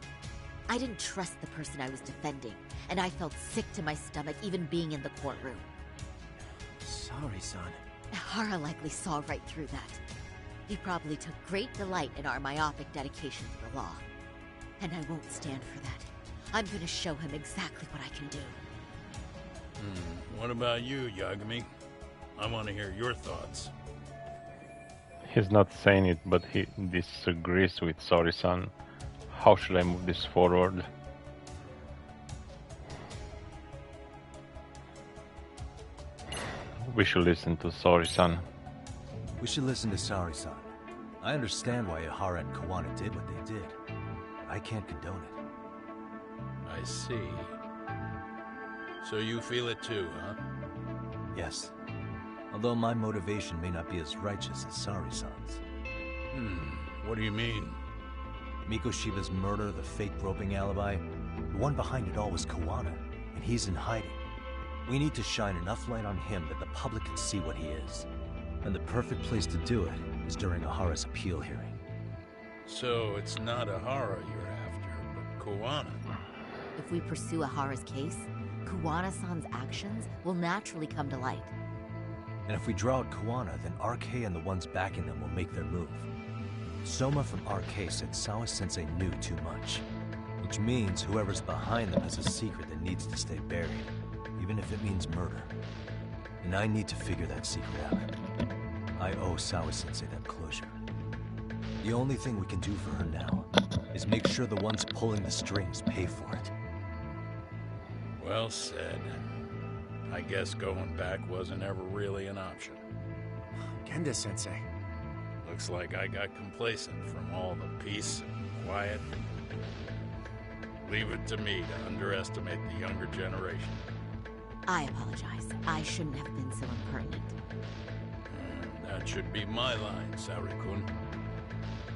I didn't trust the person I was defending, and I felt sick to my stomach even being in the courtroom. Saori-san. Ehara likely saw right through that. He probably took great delight in our myopic dedication to the law. And I won't stand for that. I'm gonna show him exactly what I can do. What about you, Yagami? I want to hear your thoughts. He's not saying it, but he disagrees with Saori-san. How should I move this forward? We should listen to Saori-san. We should listen to Saori-san. I understand why Ehara and Kawana did what they did. I can't condone it. I see. So you feel it too, huh? Yes. Although my motivation may not be as righteous as Saori-san's. What do you mean? Mikoshiba's murder, the fake groping alibi, the one behind it all was Kawana, and he's in hiding. We need to shine enough light on him that the public can see what he is. And the perfect place to do it is during Ehara's appeal hearing. So it's not Ehara you're after, but Kawana. If we pursue Ehara's case, Kawana-san's actions will naturally come to light. And if we draw out Kawana, then RK and the ones backing them will make their move. Soma from RK said Sawa-sensei knew too much. Which means whoever's behind them has a secret that needs to stay buried, even if it means murder. And I need to figure that secret out. I owe Sawa-sensei that closure. The only thing we can do for her now is make sure the ones pulling the strings pay for it. Well said. I guess going back wasn't ever really an option. Genda-sensei. Looks like I got complacent from all the peace and quiet. Leave it to me to underestimate the younger generation. I apologize. I shouldn't have been so impertinent. That should be my line, Saori-kun.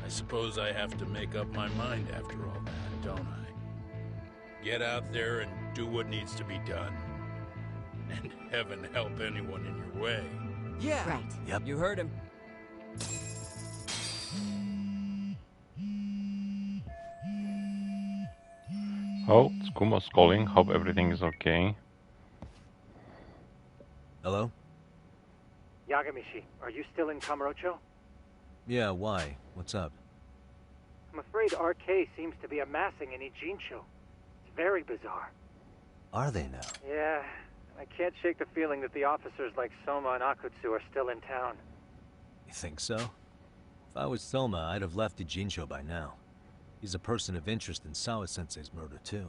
I suppose I have to make up my mind after all that, don't I? Get out there and do what needs to be done. And heaven help anyone in your way. Yeah. Right. Yep. You heard him. Oh, Tsukumo's calling. Hope everything is okay. Hello? Yagami-shi, are you still in Kamurocho? Yeah, why? What's up? I'm afraid RK seems to be amassing in Ijincho. It's very bizarre. Are they now? Yeah, I can't shake the feeling that the officers like Soma and Akutsu are still in town. You think so? If I was Soma, I'd have left Ijincho by now. He's a person of interest in Sawa-sensei's murder, too.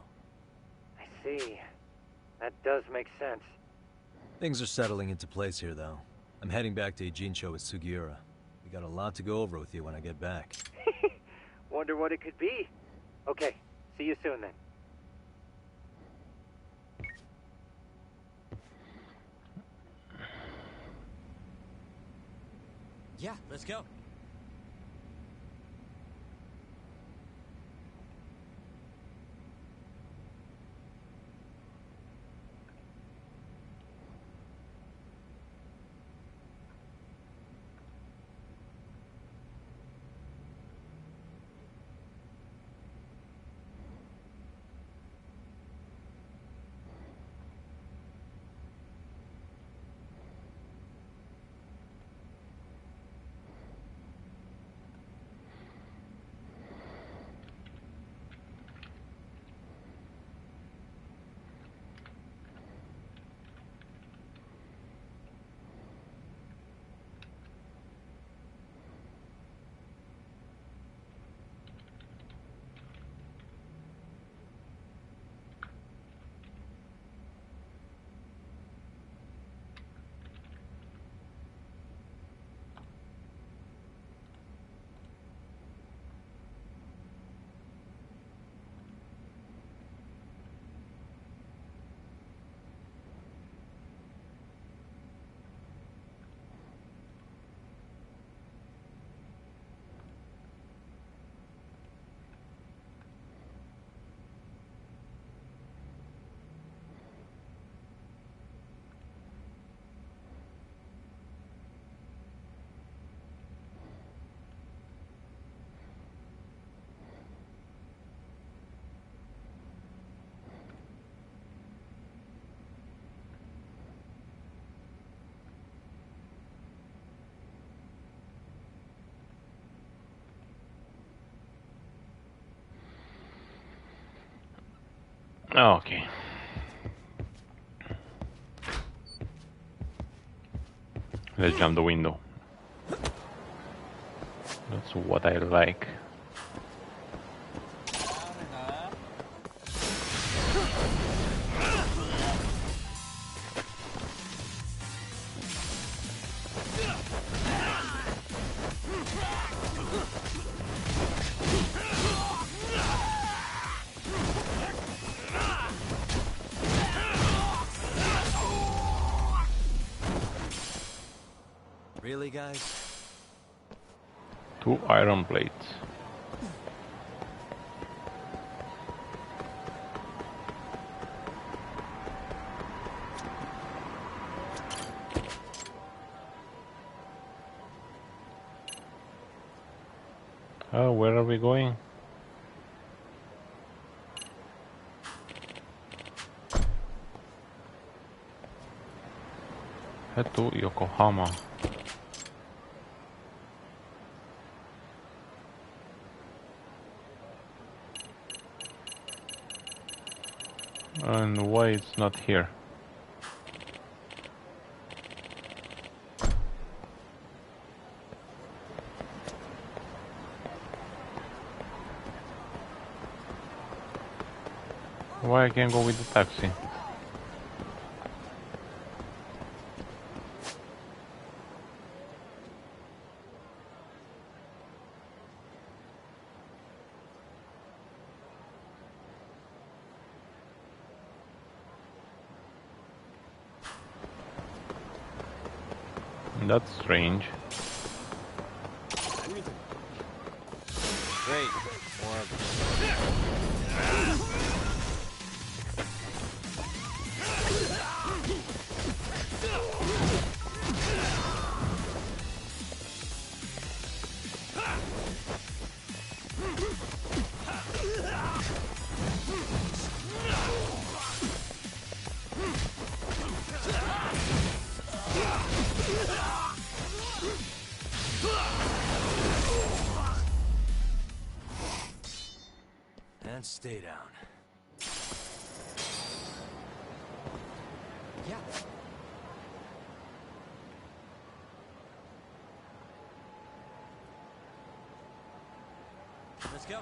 I see. That does make sense. Things are settling into place here, though. I'm heading back to Ijincho with Sugiura. We got a lot to go over with you when I get back. Wonder what it could be. Okay, see you soon then. Yeah, let's go. Oh, okay. Let's jump the window. That's what I like. Really, guys? 2 iron plates. Oh, where are we going? Head to Yokohama. And why it's not here? Why I can't go with the taxi? That's strange. Great. And stay down. Yeah. Let's go.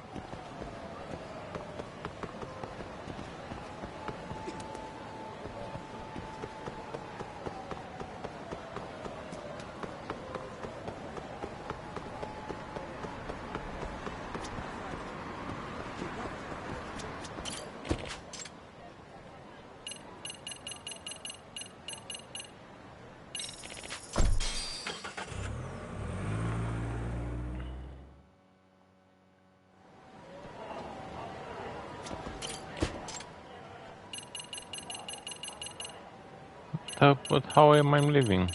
But how am I living?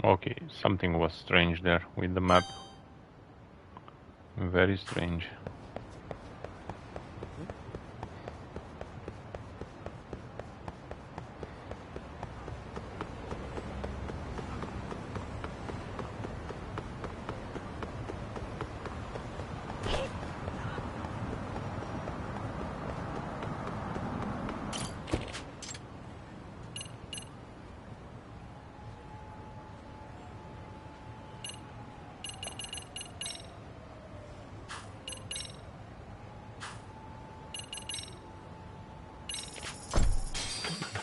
Okay, something was strange there with the map. Very strange.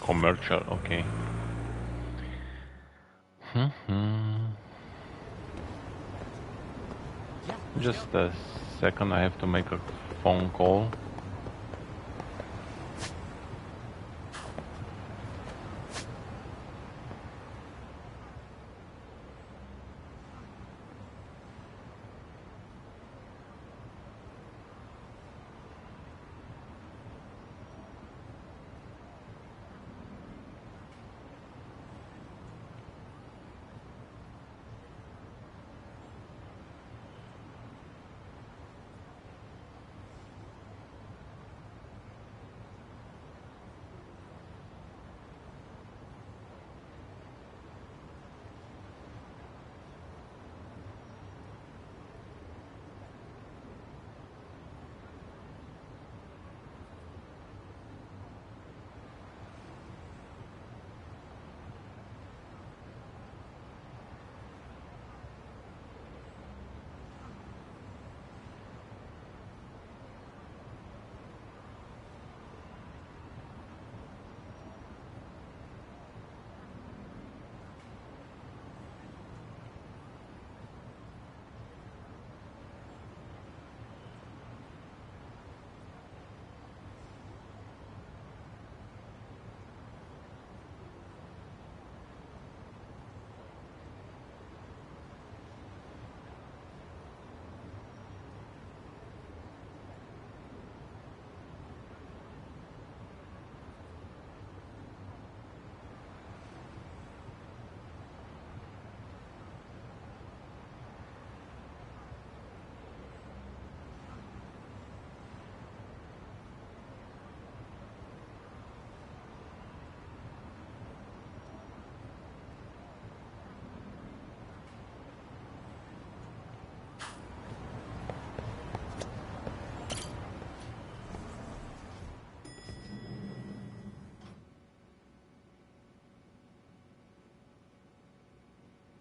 Commercial, okay. Just a second, I have to make a phone call.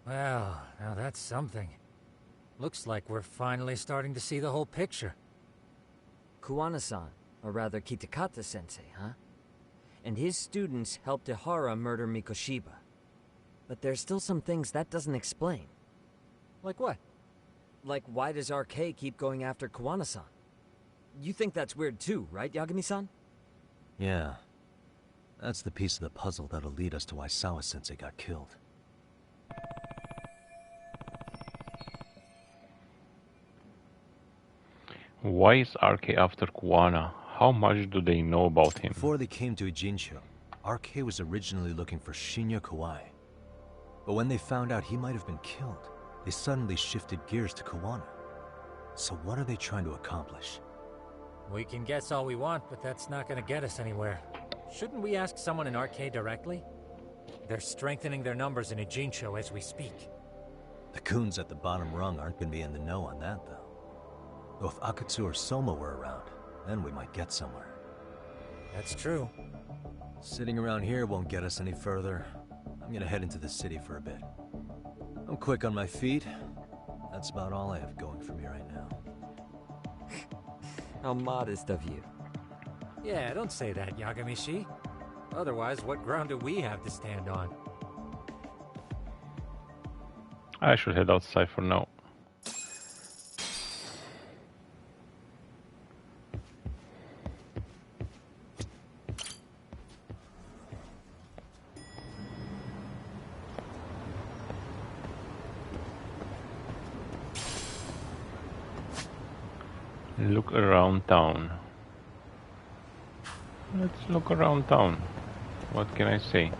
Well, now that's something. Looks like we're finally starting to see the whole picture. Kuwana-san, or rather Kitakata-sensei, huh? And his students helped Ehara murder Mikoshiba. But there's still some things that doesn't explain. Like what? Like, why does RK keep going after Kuwana-san? You think that's weird too, right, Yagami-san? Yeah. That's the piece of the puzzle that'll lead us to why Sawa-sensei got killed. Why is RK after Kuwana? How much do they know about him? Before they came to Ijincho, RK was originally looking for Shinya Kawai. But when they found out he might have been killed, they suddenly shifted gears to Kuwana. So what are they trying to accomplish? We can guess all we want, but that's not gonna get us anywhere. Shouldn't we ask someone in RK directly? They're strengthening their numbers in Ijincho as we speak. The goons at the bottom rung aren't gonna be in the know on that, though. Though if Akatsu or Soma were around, then we might get somewhere. That's true. Sitting around here won't get us any further. I'm gonna head into the city for a bit. I'm quick on my feet. That's about all I have going for me right now. How modest of you. Yeah, don't say that, Yagami-shi. Otherwise, what ground do we have to stand on? I should head outside for now. Look around town. Let's look around town. What can I say?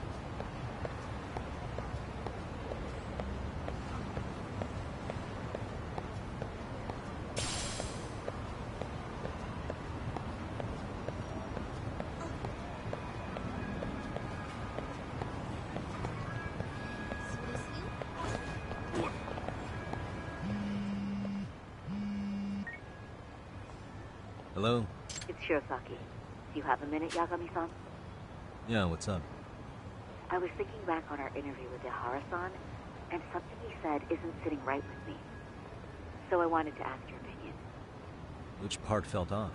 Hello? It's Shirosaki. Do you have a minute, Yagami-san? Yeah, what's up? I was thinking back on our interview with Ehara-san, and something he said isn't sitting right with me. So I wanted to ask your opinion. Which part felt off?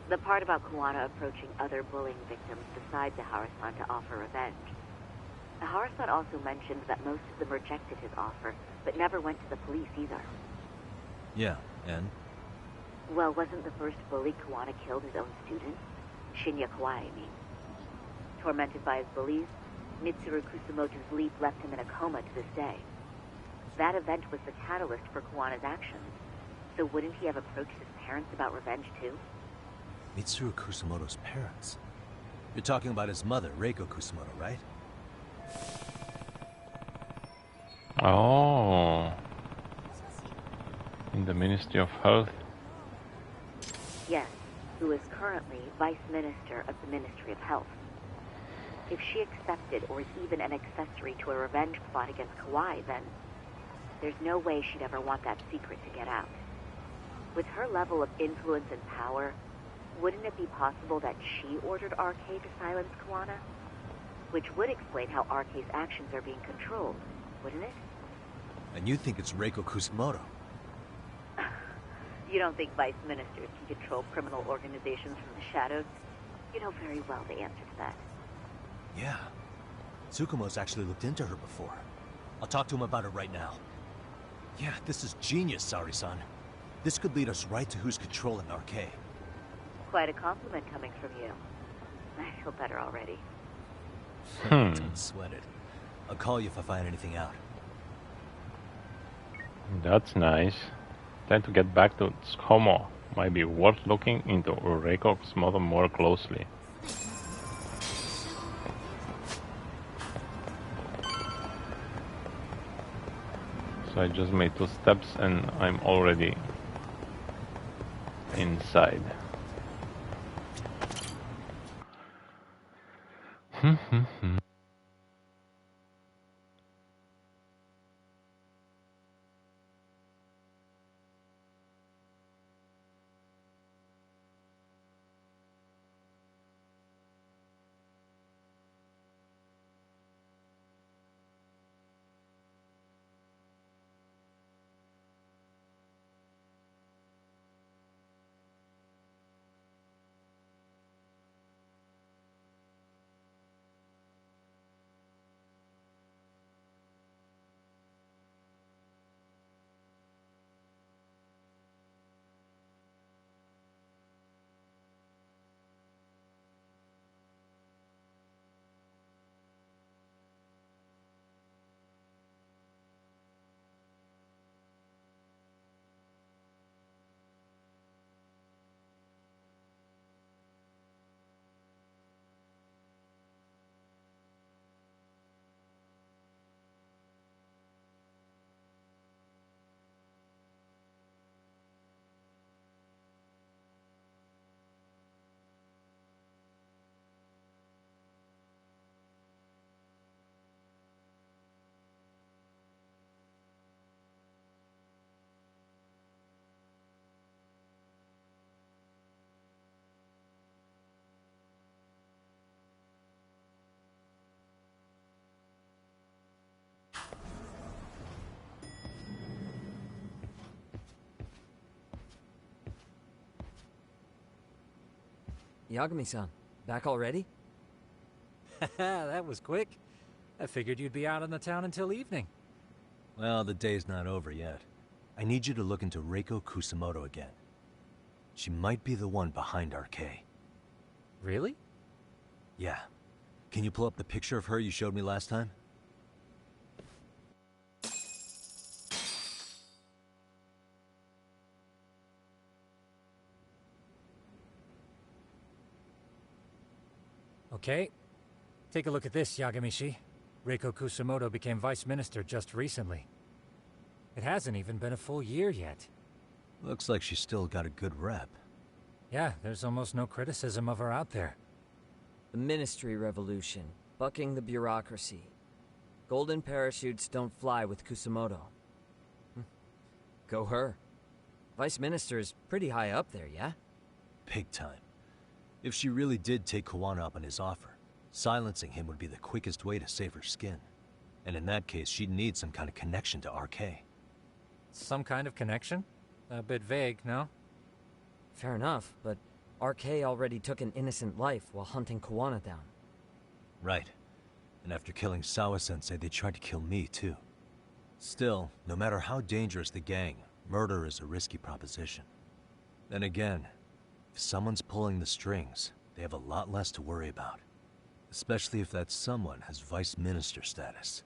The part about Kuwana approaching other bullying victims besides Ehara-san to offer revenge. Ehara-san also mentioned that most of them rejected his offer, but never went to the police either. Yeah, and? Well, wasn't the first bully Kuwana killed his own student? Shinya Kawai, I mean. Tormented by his bullies, Mitsuru Kusumoto's leap left him in a coma to this day. That event was the catalyst for Kuwana's actions. So wouldn't he have approached his parents about revenge too? Mitsuru Kusumoto's parents? You're talking about his mother, Reiko Kusumoto, right? Oh. In the Ministry of Health. Yes, who is currently Vice Minister of the Ministry of Health. If she accepted or is even an accessory to a revenge plot against Kawai, then there's no way she'd ever want that secret to get out. With her level of influence and power, wouldn't it be possible that she ordered RK to silence Kuwana? Which would explain how RK's actions are being controlled, wouldn't it? And you think it's Reiko Kusumoto? You don't think vice ministers can control criminal organizations from the shadows? You know very well the answer to that. Yeah. Tsukumo's actually looked into her before. I'll talk to him about it right now. Yeah, this is genius, Saori-san. This could lead us right to who's controlling RK. Quite a compliment coming from you. I feel better already. Don't sweat it. I'll call you if I find anything out. That's nice. Time to get back to Tsukumo. Might be worth looking into Reiko Kusumoto more closely. So I just made 2 steps and I'm already inside. Yagami-san, back already? That was quick. I figured you'd be out in the town until evening. Well, the day's not over yet. I need you to look into Reiko Kusamoto again. She might be the one behind RK. Really? Yeah. Can you pull up the picture of her you showed me last time? Okay. Take a look at this, Yagami-shi. Reiko Kusamoto became vice minister just recently. It hasn't even been a full year yet. Looks like she's still got a good rep. Yeah, there's almost no criticism of her out there. The Ministry Revolution, bucking the bureaucracy. Golden parachutes don't fly with Kusamoto. Go her. Vice Minister is pretty high up there, yeah? Big time. If she really did take Kawana up on his offer, silencing him would be the quickest way to save her skin. And in that case, she'd need some kind of connection to RK. Some kind of connection? A bit vague, no? Fair enough, but RK already took an innocent life while hunting Kawana down. Right. And after killing Sawa-sensei, they tried to kill me, too. Still, no matter how dangerous the gang, murder is a risky proposition. Then again, if someone's pulling the strings, they have a lot less to worry about. Especially if that someone has vice minister status.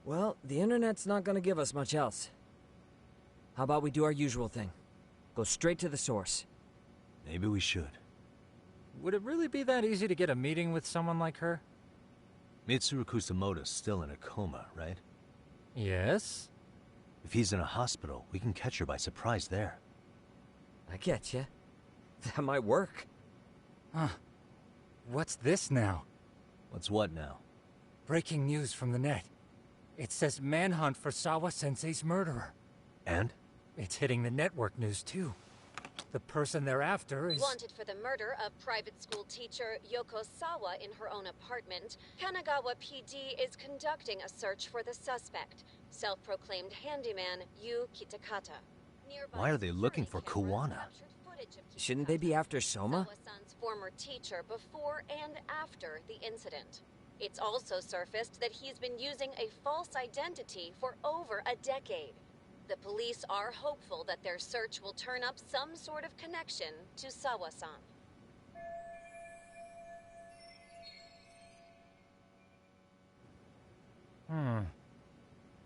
Well, the internet's not gonna give us much else. How about we do our usual thing? Go straight to the source. Maybe we should. Would it really be that easy to get a meeting with someone like her? Mitsuru Kusamoto's still in a coma, right? Yes? If he's in a hospital, we can catch her by surprise there. I get you. That might work. Huh. What's this now? What's what now? Breaking news from the net. It says manhunt for Sawa-sensei's murderer. And? It's hitting the network news, too. The person they're after is... Wanted for the murder of private school teacher Yoko Sawa in her own apartment, Kanagawa PD is conducting a search for the suspect, self-proclaimed handyman Yu Kitakata. Why are they looking for Kawana? Shouldn't they be after Soma? Sawa-san's former teacher before and after the incident. It's also surfaced that he's been using a false identity for over a decade. The police are hopeful that their search will turn up some sort of connection to Sawa-san.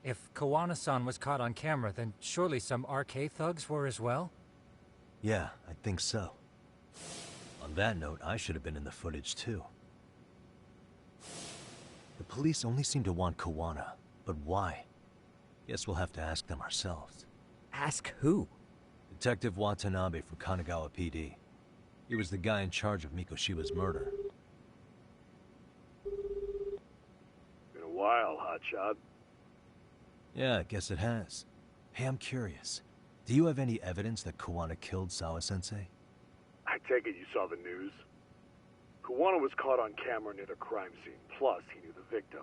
If Kawana-san was caught on camera, then surely some RK thugs were as well? Yeah, I think so. On that note, I should have been in the footage too. The police only seem to want Kawana, but why? Guess we'll have to ask them ourselves. Ask who? Detective Watanabe from Kanagawa PD. He was the guy in charge of Mikoshiba's murder. Been a while, hotshot. Yeah, I guess it has. Hey, I'm curious. Do you have any evidence that Kawana killed Sawa-sensei? I take it you saw the news. Kawana was caught on camera near the crime scene, plus he knew the victim.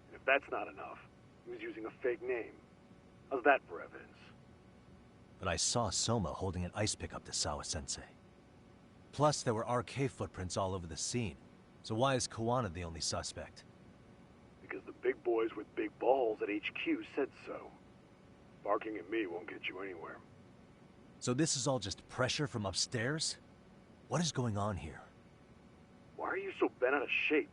And if that's not enough, he was using a fake name. How's that for evidence? But I saw Soma holding an ice pick up to Sawa-sensei. Plus, there were RK footprints all over the scene. So why is Kawana the only suspect? Because the big boys with big balls at HQ said so. Barking at me won't get you anywhere. So this is all just pressure from upstairs? What is going on here? Why are you so bent out of shape?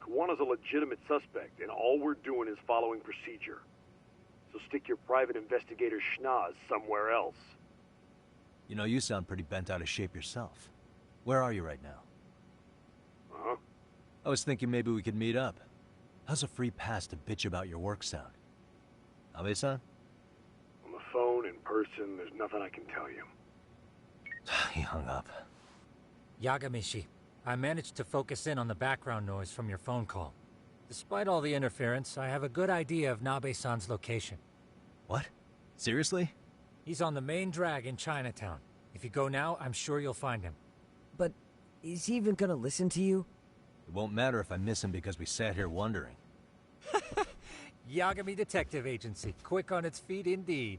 Kawana's a legitimate suspect, and all we're doing is following procedure. So stick your private investigator schnoz somewhere else. You know, you sound pretty bent out of shape yourself. Where are you right now? Uh-huh. I was thinking maybe we could meet up. How's a free pass to bitch about your work sound? Abe-san? On the phone, in person, there's nothing I can tell you. He hung up. Yagami-shi, I managed to focus in on the background noise from your phone call. Despite all the interference, I have a good idea of Nabe-san's location. What? Seriously? He's on the main drag in Chinatown. If you go now, I'm sure you'll find him. But is he even gonna listen to you? It won't matter if I miss him because we sat here wondering. Yagami Detective Agency, quick on its feet indeed.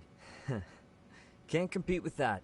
Can't compete with that.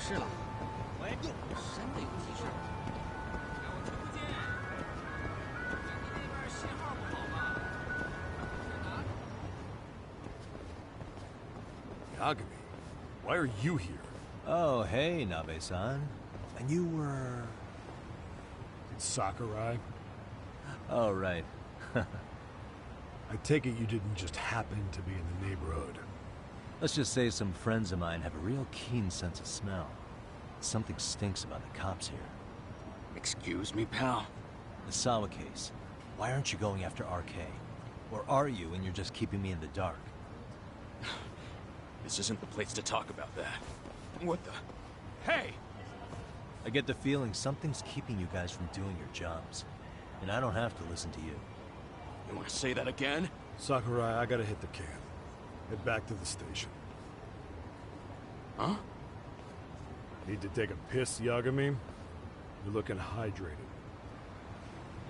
事了。喂，真的有急事？我听不见。你那边信号不好吧？Yagami, why are you here? Oh, hey, Nabe-san. And you were... It's Sakurai. Oh, right. I take it you didn't just happen to be in the neighborhood. Let's just say some friends of mine have a real keen sense of smell. Something stinks about the cops here. Excuse me, pal? The Sawa case. Why aren't you going after RK? Or are you and you're just keeping me in the dark? This isn't the place to talk about that. What the... Hey! I get the feeling something's keeping you guys from doing your jobs. And I don't have to listen to you. You want to say that again? Sakurai, I gotta hit the can. Head back to the station. Huh? Need to take a piss, Yagami? You're looking hydrated.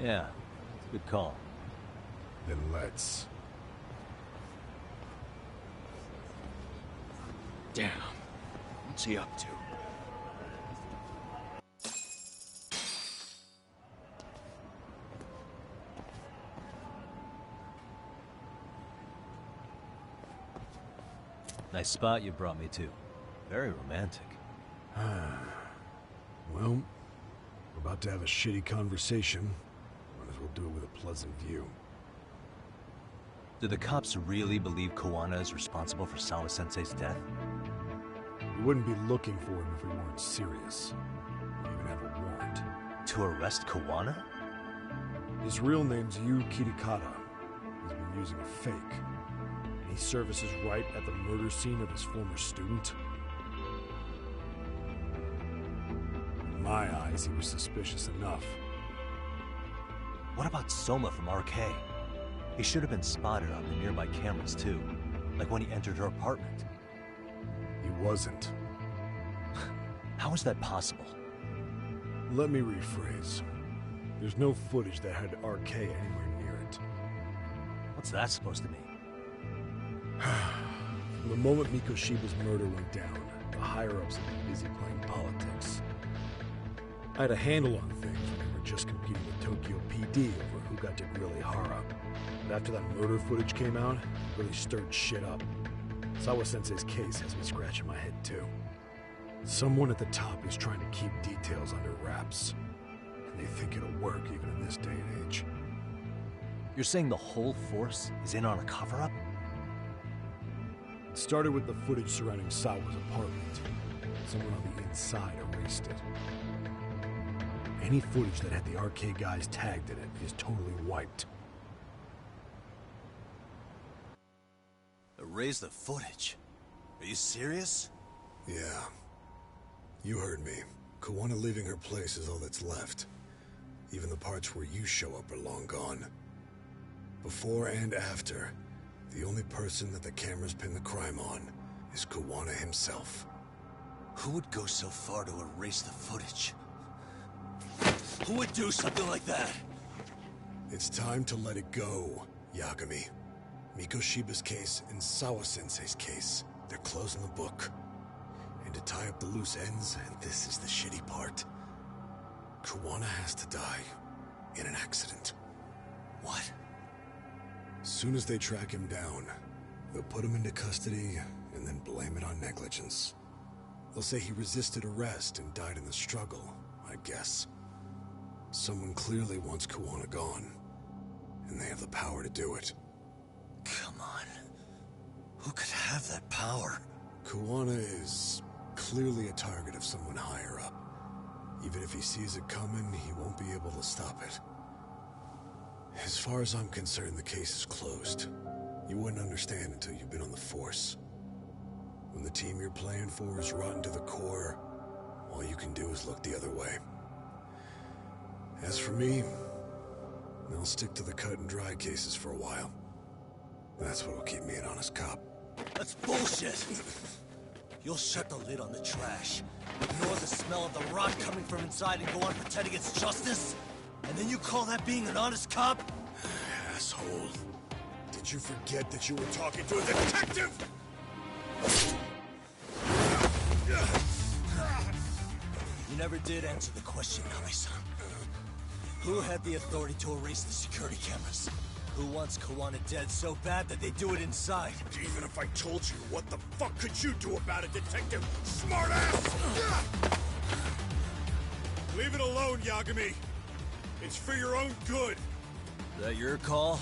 Yeah, good call. Then let's. Damn. What's he up to? Nice spot you brought me to. Very romantic. Well, we're about to have a shitty conversation. Might as well do it with a pleasant view. Do the cops really believe Kawana is responsible for Sawa-sensei's death? We wouldn't be looking for him if we weren't serious. We even have a warrant. To arrest Kawana? His real name's Yu Kitakata. He's been using a fake. And he services right at the murder scene of his former student. In my eyes, he was suspicious enough. What about Soma from RK? He should have been spotted on the nearby cameras too. Like when he entered her apartment. He wasn't. How is that possible? Let me rephrase. There's no footage that had RK anywhere near it. What's that supposed to mean? From the moment Mikoshiba's murder went down, the higher-ups have been busy playing politics. I had a handle on things when we were just competing with Tokyo PD over who got to grill Ehara. But after that murder footage came out, it really stirred shit up. Sawa-sensei's case has me scratching my head too. Someone at the top is trying to keep details under wraps. And they think it'll work even in this day and age. You're saying the whole force is in on a cover-up? It started with the footage surrounding Sawa's apartment. Someone on the inside erased it. Any footage that had the RK guys tagged in it is totally wiped. Erase the footage? Are you serious? Yeah. You heard me. Kawana leaving her place is all that's left. Even the parts where you show up are long gone. Before and after, the only person that the cameras pin the crime on is Kawana himself. Who would go so far to erase the footage? Who would do something like that? It's time to let it go, Yagami. Mikoshiba's case and Sawa-sensei's case, they're closing the book. And to tie up the loose ends, and this is the shitty part, Kawana has to die in an accident. What? Soon as they track him down, they'll put him into custody and then blame it on negligence. They'll say he resisted arrest and died in the struggle, I guess. Someone clearly wants Kawana gone, and they have the power to do it. Come on. Who could have that power? Kawana is clearly a target of someone higher up. Even if he sees it coming, he won't be able to stop it. As far as I'm concerned, the case is closed. You wouldn't understand until you've been on the force. When the team you're playing for is rotten to the core, all you can do is look the other way. As for me, I'll stick to the cut and dry cases for a while. That's what'll keep me an honest cop. That's bullshit! You'll shut the lid on the trash, ignore the smell of the rot coming from inside and go on pretending it's justice? And then you call that being an honest cop? Asshole. Did you forget that you were talking to a detective? never did answer the question, Nami-san. Who had the authority to erase the security cameras? Who wants Kawana dead so bad that they do it inside? Even if I told you, what the fuck could you do about it, Detective Smartass? Leave it alone, Yagami. It's for your own good. Is that your call?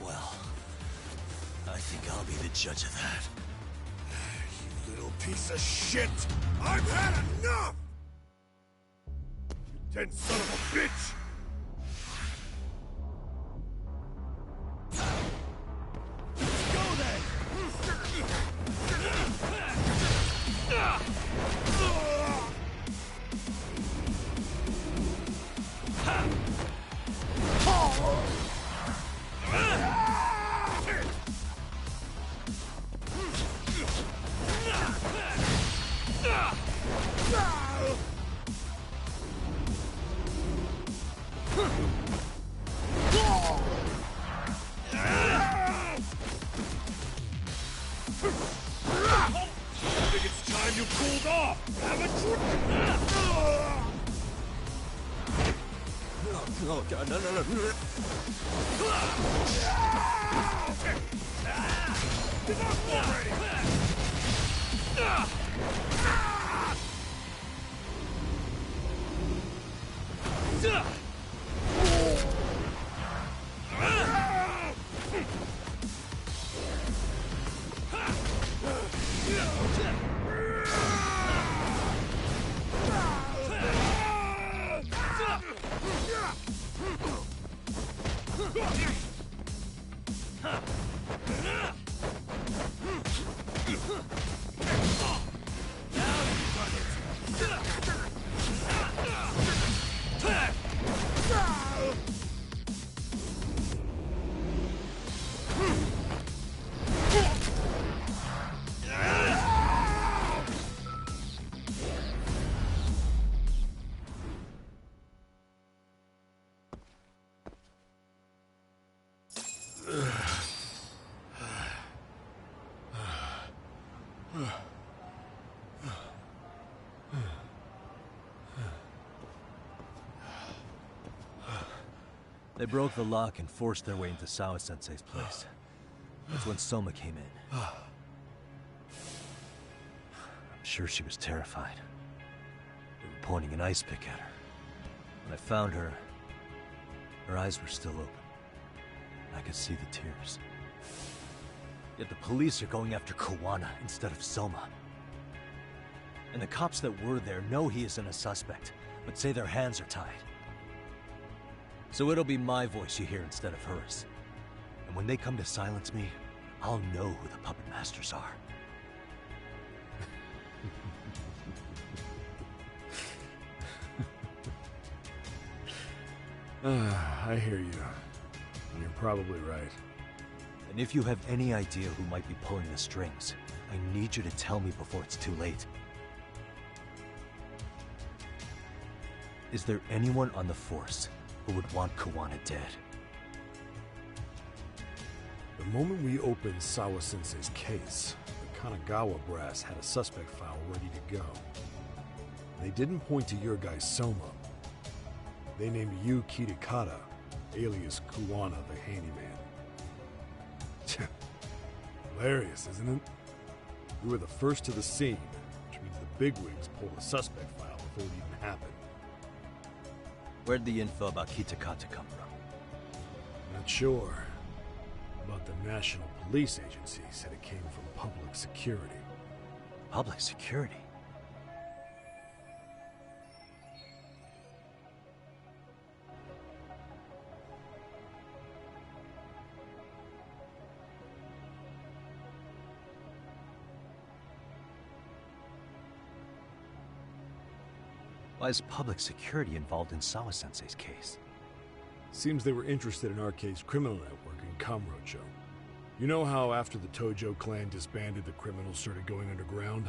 Well, I think I'll be the judge of that. You little piece of shit! I've had enough! You dead son of a bitch! Go then! I think it's time you cooled off! Have a drink! Oh god, no. Enough already! They broke the lock and forced their way into Sawa-sensei's place. That's when Soma came in. I'm sure she was terrified. They were pointing an ice pick at her. When I found her, her eyes were still open. I could see the tears. Yet the police are going after Kawana instead of Soma. And the cops that were there know he isn't a suspect, but say their hands are tied. So it'll be my voice you hear instead of hers. And when they come to silence me, I'll know who the puppet masters are. I hear you. And you're probably right. And if you have any idea who might be pulling the strings, I need you to tell me before it's too late. Is there anyone on the force who would want Kawana dead? The moment we opened Sawa-sensei's case, the Kanagawa brass had a suspect file ready to go. They didn't point to your guy Soma. They named you Kitakata, alias Kawana the handyman. Hilarious, isn't it? You were the first to the scene, which means the bigwigs pulled the suspect file before it even happened. Where'd the info about Kitakata come from? Not sure. But the National Police Agency said it came from public security. Public security? Why is public security involved in Sawa-sensei's case? Seems they were interested in Arcade's criminal network in Kamurocho. You know how after the Tojo clan disbanded, the criminals started going underground?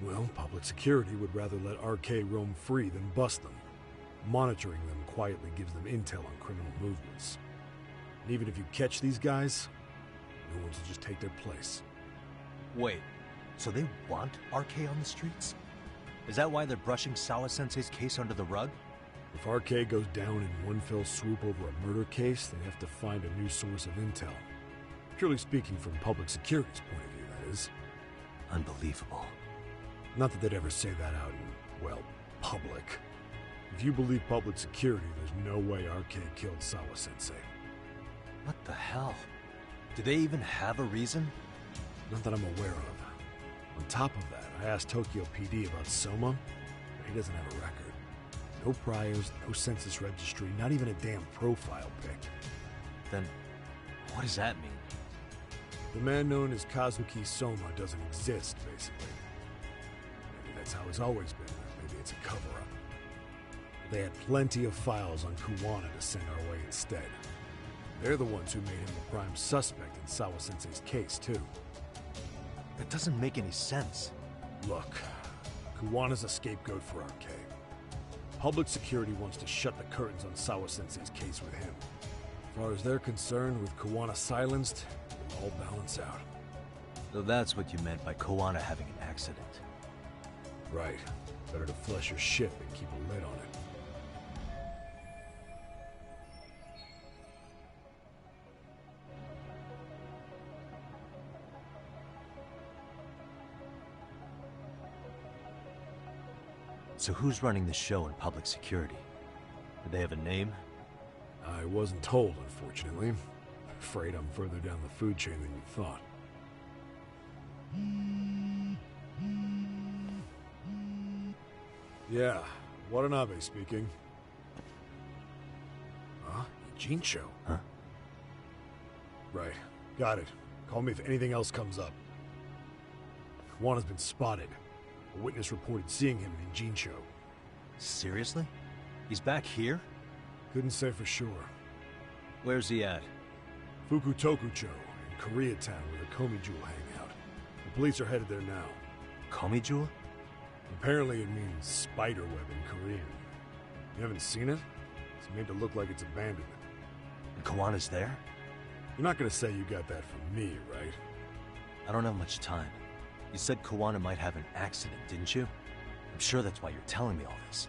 Well, public security would rather let Arcade roam free than bust them. Monitoring them quietly gives them intel on criminal movements. And even if you catch these guys, no one's to just take their place. Wait, so they want Arcade on the streets? Is that why they're brushing Sawa-sensei's case under the rug? If RK goes down in one fell swoop over a murder case, they have to find a new source of intel. Purely speaking, from public security's point of view, that is. Unbelievable. Not that they'd ever say that out in, well, public. If you believe public security, there's no way RK killed Sawa-sensei. What the hell? Do they even have a reason? Not that I'm aware of. On top of that, I asked Tokyo PD about Soma, but he doesn't have a record. No priors, no census registry, not even a damn profile pic. Then, what does that mean? The man known as Kazuki Soma doesn't exist, basically. Maybe that's how it's always been, or maybe it's a cover-up. They had plenty of files on Kuwana to send our way instead. They're the ones who made him the prime suspect in Sawa-sensei's case, too. That doesn't make any sense. Look, Kuwana's a scapegoat for RK. Public security wants to shut the curtains on Sawa-sensei's case with him. As far as they're concerned, with Kuwana silenced, it'll all balance out. So that's what you meant by Kuwana having an accident. Right. Better to flush your ship and keep a lid on it. So who's running the show in public security? Do they have a name? I wasn't told, unfortunately. Afraid I'm further down the food chain than you thought. Yeah, Watanabe speaking. Huh? Jincho? Huh? Right. Got it. Call me if anything else comes up. Juana's been spotted. A witness reported seeing him in Jincho. Seriously? He's back here? Couldn't say for sure. Where's he at? Fukutokucho, in Koreatown, where the Komi Jewel hang out. The police are headed there now. Komi Jewel? Apparently it means spider web in Korean. You haven't seen it? It's made to look like it's abandoned. And Kawana's there? You're not gonna say you got that from me, right? I don't have much time. You said Kawana might have an accident, didn't you? I'm sure that's why you're telling me all this.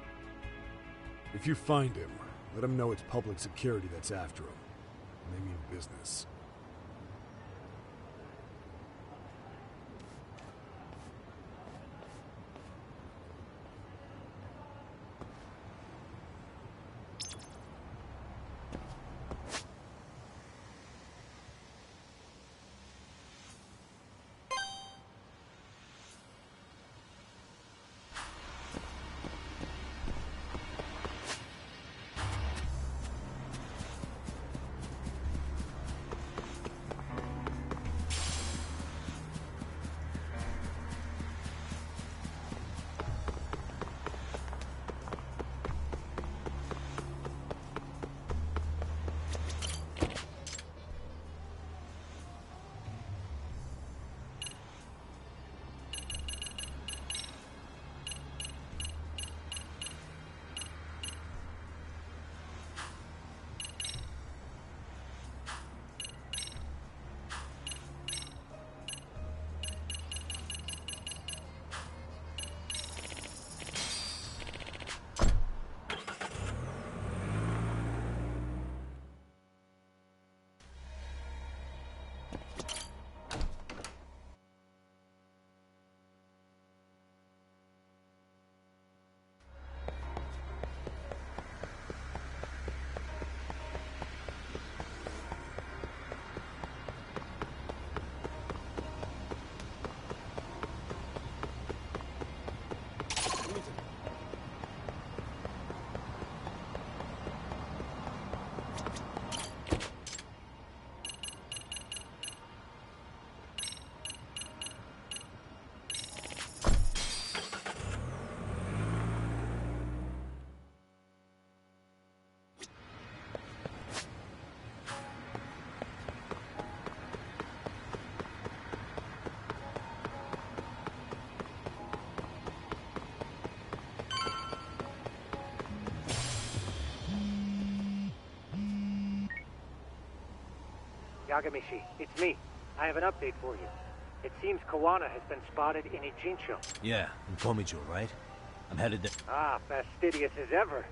If you find him, let him know it's public security that's after him. And they mean business. Yagami-shi, it's me. I have an update for you. It seems Kawana has been spotted in Ijincho. Yeah, in Komijul, right? I'm headed there. Ah, fastidious as ever.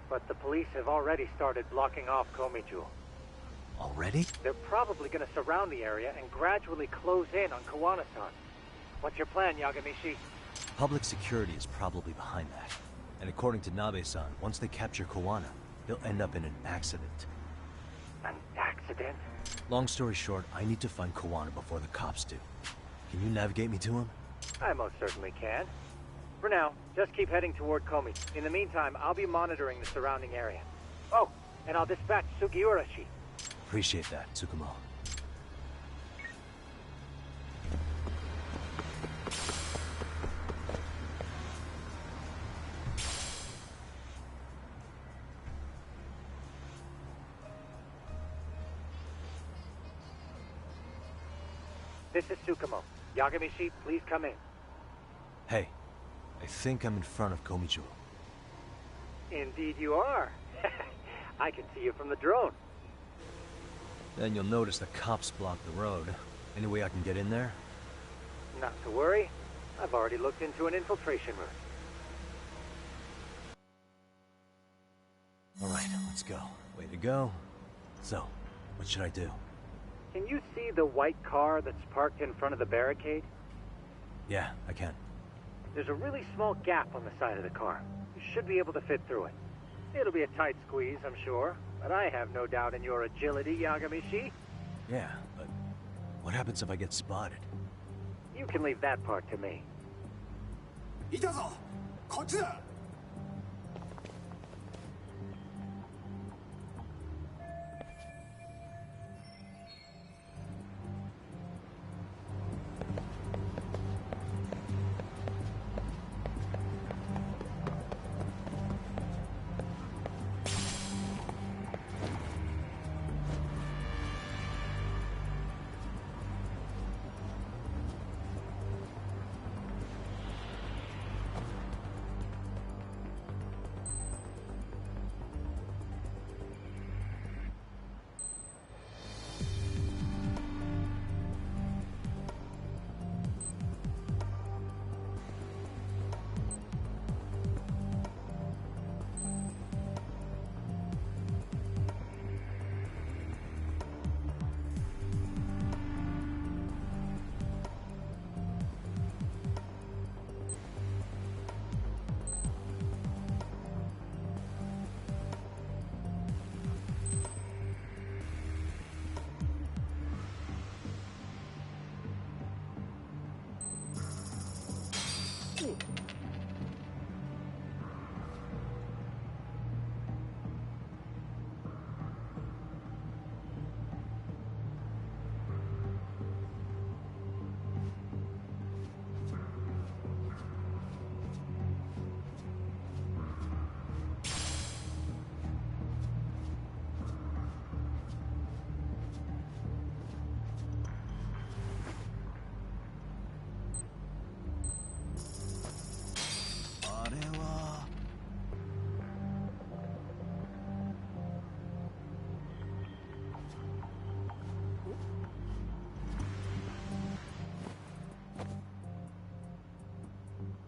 But the police have already started blocking off Komiju. Already? They're probably going to surround the area and gradually close in on Kawana-san. What's your plan, Yagami-shi? Public security is probably behind that. And according to Nabe-san, once they capture Kawana, they'll end up in an accident. An accident? Long story short, I need to find Kawana before the cops do. Can you navigate me to him? I most certainly can. For now, just keep heading toward Komi. In the meantime, I'll be monitoring the surrounding area. Oh, and I'll dispatch Sugiura-shi. Appreciate that, Tsukumo. This is Tsukumo. Yagami-shi, please come in. Hey, I think I'm in front of Komiju. Indeed you are. I can see you from the drone. Then you'll notice the cops block the road. Any way I can get in there? Not to worry. I've already looked into an infiltration route. Alright, let's go. Way to go. So, what should I do? Can you see the white car that's parked in front of the barricade? Yeah, I can. There's a really small gap on the side of the car. You should be able to fit through it. It'll be a tight squeeze, I'm sure, but I have no doubt in your agility, Yagami-shi. Yeah, but what happens if I get spotted? You can leave that part to me. いたぞこっちだ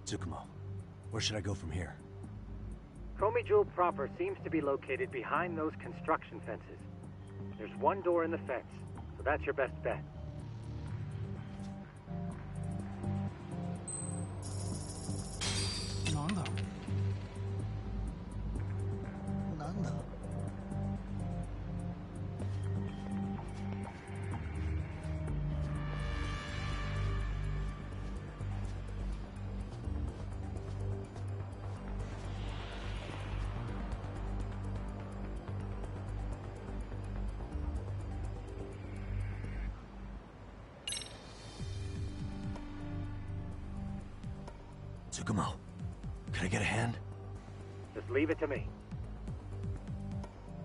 Tsukumo, where should I go from here? Komijul proper seems to be located behind those construction fences. There's one door in the fence, so that's your best bet. Tsukumo, can I get a hand? Just leave it to me.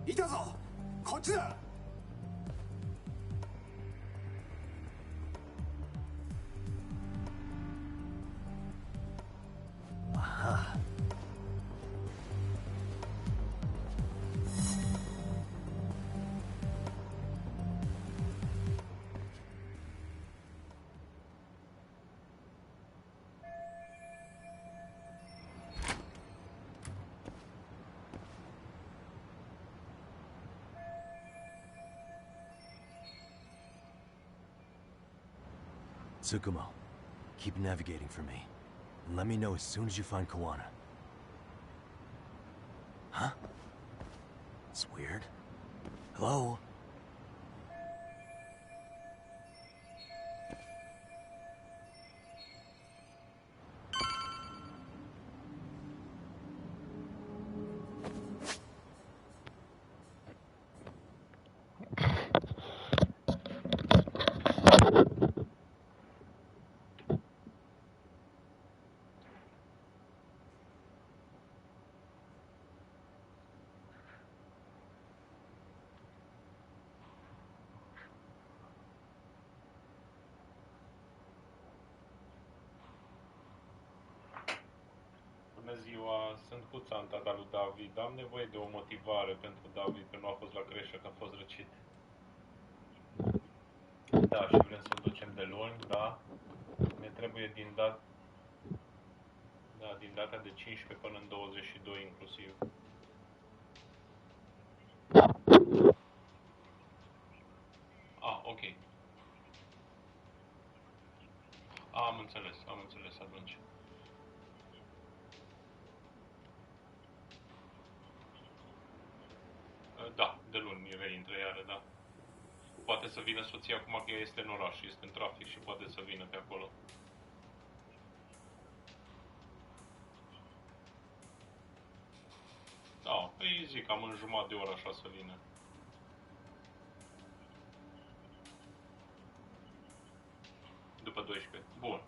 いたぞこっちだ Aha. Tsukumo, keep navigating for me. And let me know as soon as you find Kawana. Huh? It's weird. Hello? Bună ziua, sunt Huțan, tata lui David. Am nevoie de o motivare pentru David, că nu a fost la creșă, că a fost răcit. Da, și vrem să-l ducem de luni, da. Ne trebuie din data de 15 până în 22 inclusiv. Ok. Am înțeles atunci. Da, de luni reintră iară, da. Poate să vină soția acum că ea este în oraș, este în trafic și poate să vină pe acolo. Da, îi zic, cam în jumătate de oră așa să vină. După 12. Bun.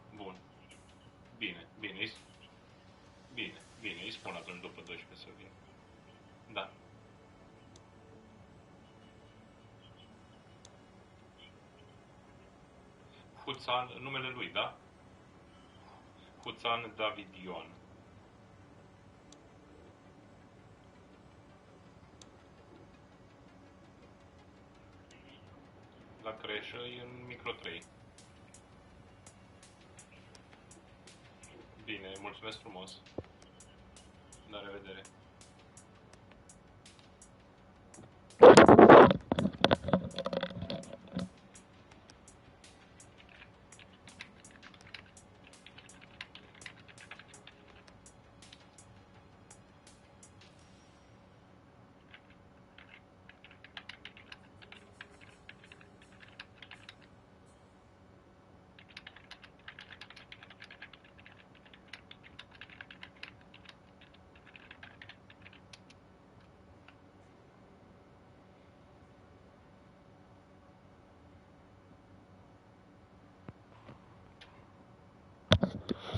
Bine, îi spun atunci după 12 să vină. Da. Huțan, numele lui, da? Huțan David Ion. La creșă e în micro 3. Bine, mulțumesc frumos. La revedere.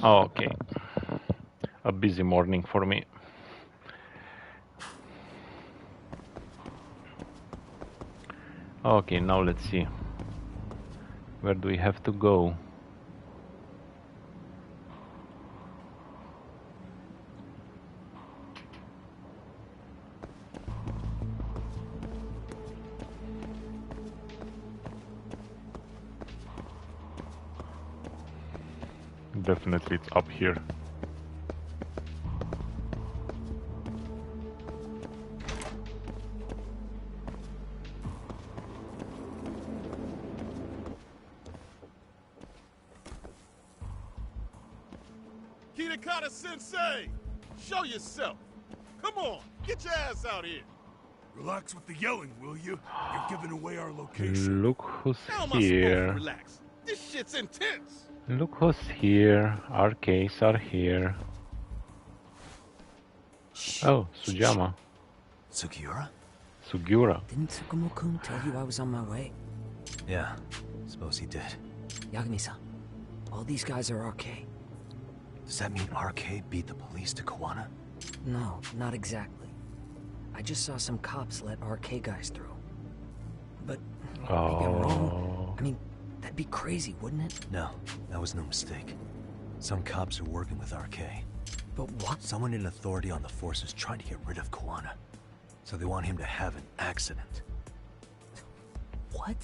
Okay. A busy morning for me. Okay, now let's see. Where do we have to go? Definitely it's up here. Sensei! Show yourself! Come on, get your ass out here! Relax with the yelling, will you? You're giving away our location. Look who's How am I supposed here. to relax? This shit's intense! Look who's here. Arcades are here. Oh, Sujama. Sugiura? Sugiura. Didn't Tsukumo-kun tell you I was on my way? Yeah, suppose he did. Yagami-san, all these guys are RK. Does that mean RK beat the police to Kawana? No, not exactly. I just saw some cops let RK guys through. But, maybe I'm wrong. I mean, that'd be crazy, wouldn't it? No, that was no mistake. Some cops are working with RK. But what? Someone in authority on the force is trying to get rid of Kawana. So they want him to have an accident. What?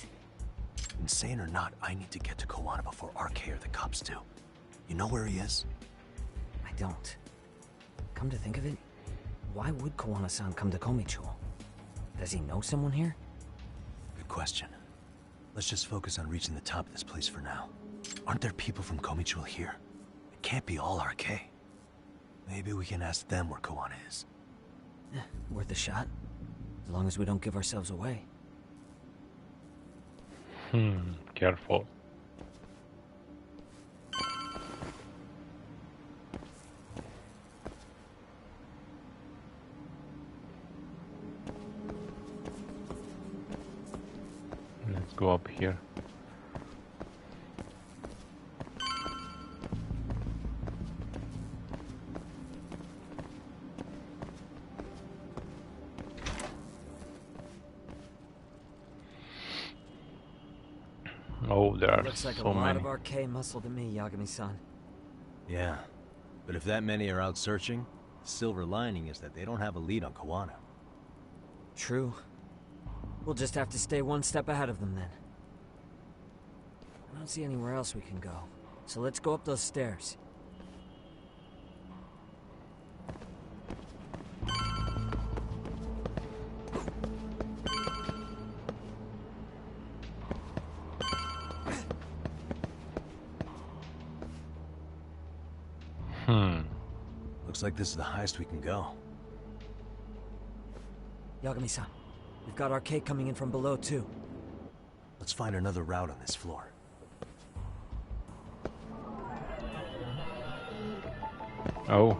Insane or not, I need to get to Kawana before RK or the cops do. You know where he is? I don't. Come to think of it, why would Kawana-san come to Komicho? Does he know someone here? Good question. Let's just focus on reaching the top of this place for now. Aren't there people from Komichou here? It can't be all RK. Maybe we can ask them where Kawana is. Worth a shot. As long as we don't give ourselves away. Careful. Let's go up here. Oh, there are Looks like so a lot many. of RK muscle to me, Yagami-san. Yeah, but if that many are out searching, the silver lining is that they don't have a lead on Kawana. True. We'll just have to stay one step ahead of them then. I don't see anywhere else we can go, so let's go up those stairs. Looks like this is the highest we can go. Yagami-san, we've got RK coming in from below too. Let's find another route on this floor. Oh.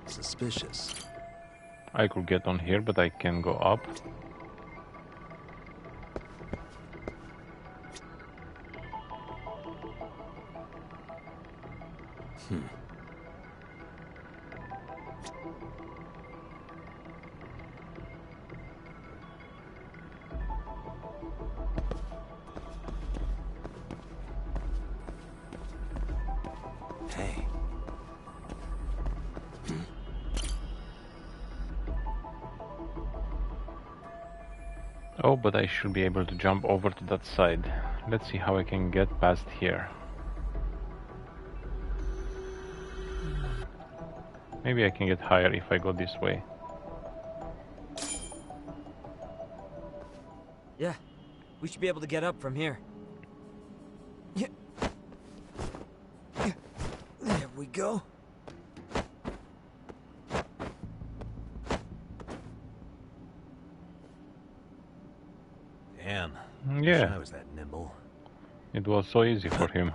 Suspicious. I could get on here, but I can go up. Hey. Oh, but I should be able to jump over to that side. Let's see how I can get past here. Maybe I can get higher if I go this way. Yeah, we should be able to get up from here. Yeah. There we go. Damn. Yeah. Wish I was that nimble. It was so easy for him.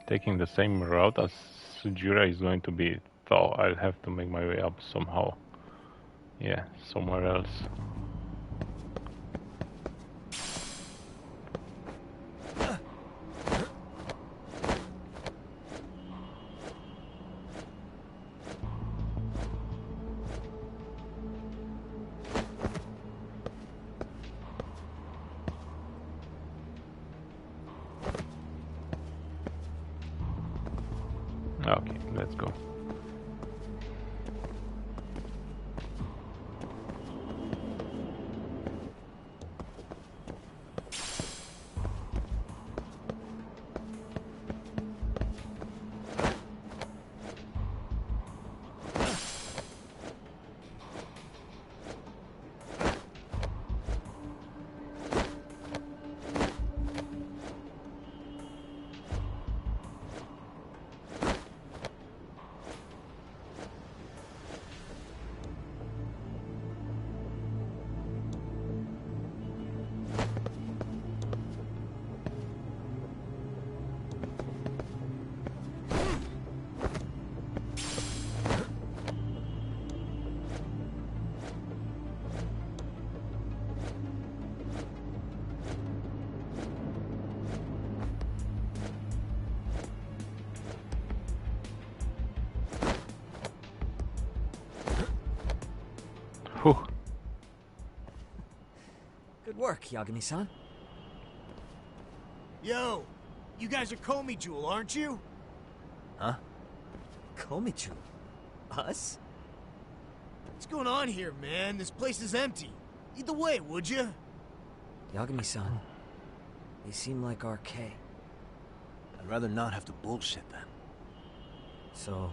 Taking the same route as Sujira is going to be tough. I'll have to make my way up somehow. Yeah, somewhere else. Okay, let's go. Whew. Good work, Yagami-san. Yo, you guys are Komichou, aren't you? Huh? Komichou? Us? What's going on here, man? This place is empty. Lead the way, would you? Yagami-san, they seem like RK. I'd rather not have to bullshit them. So,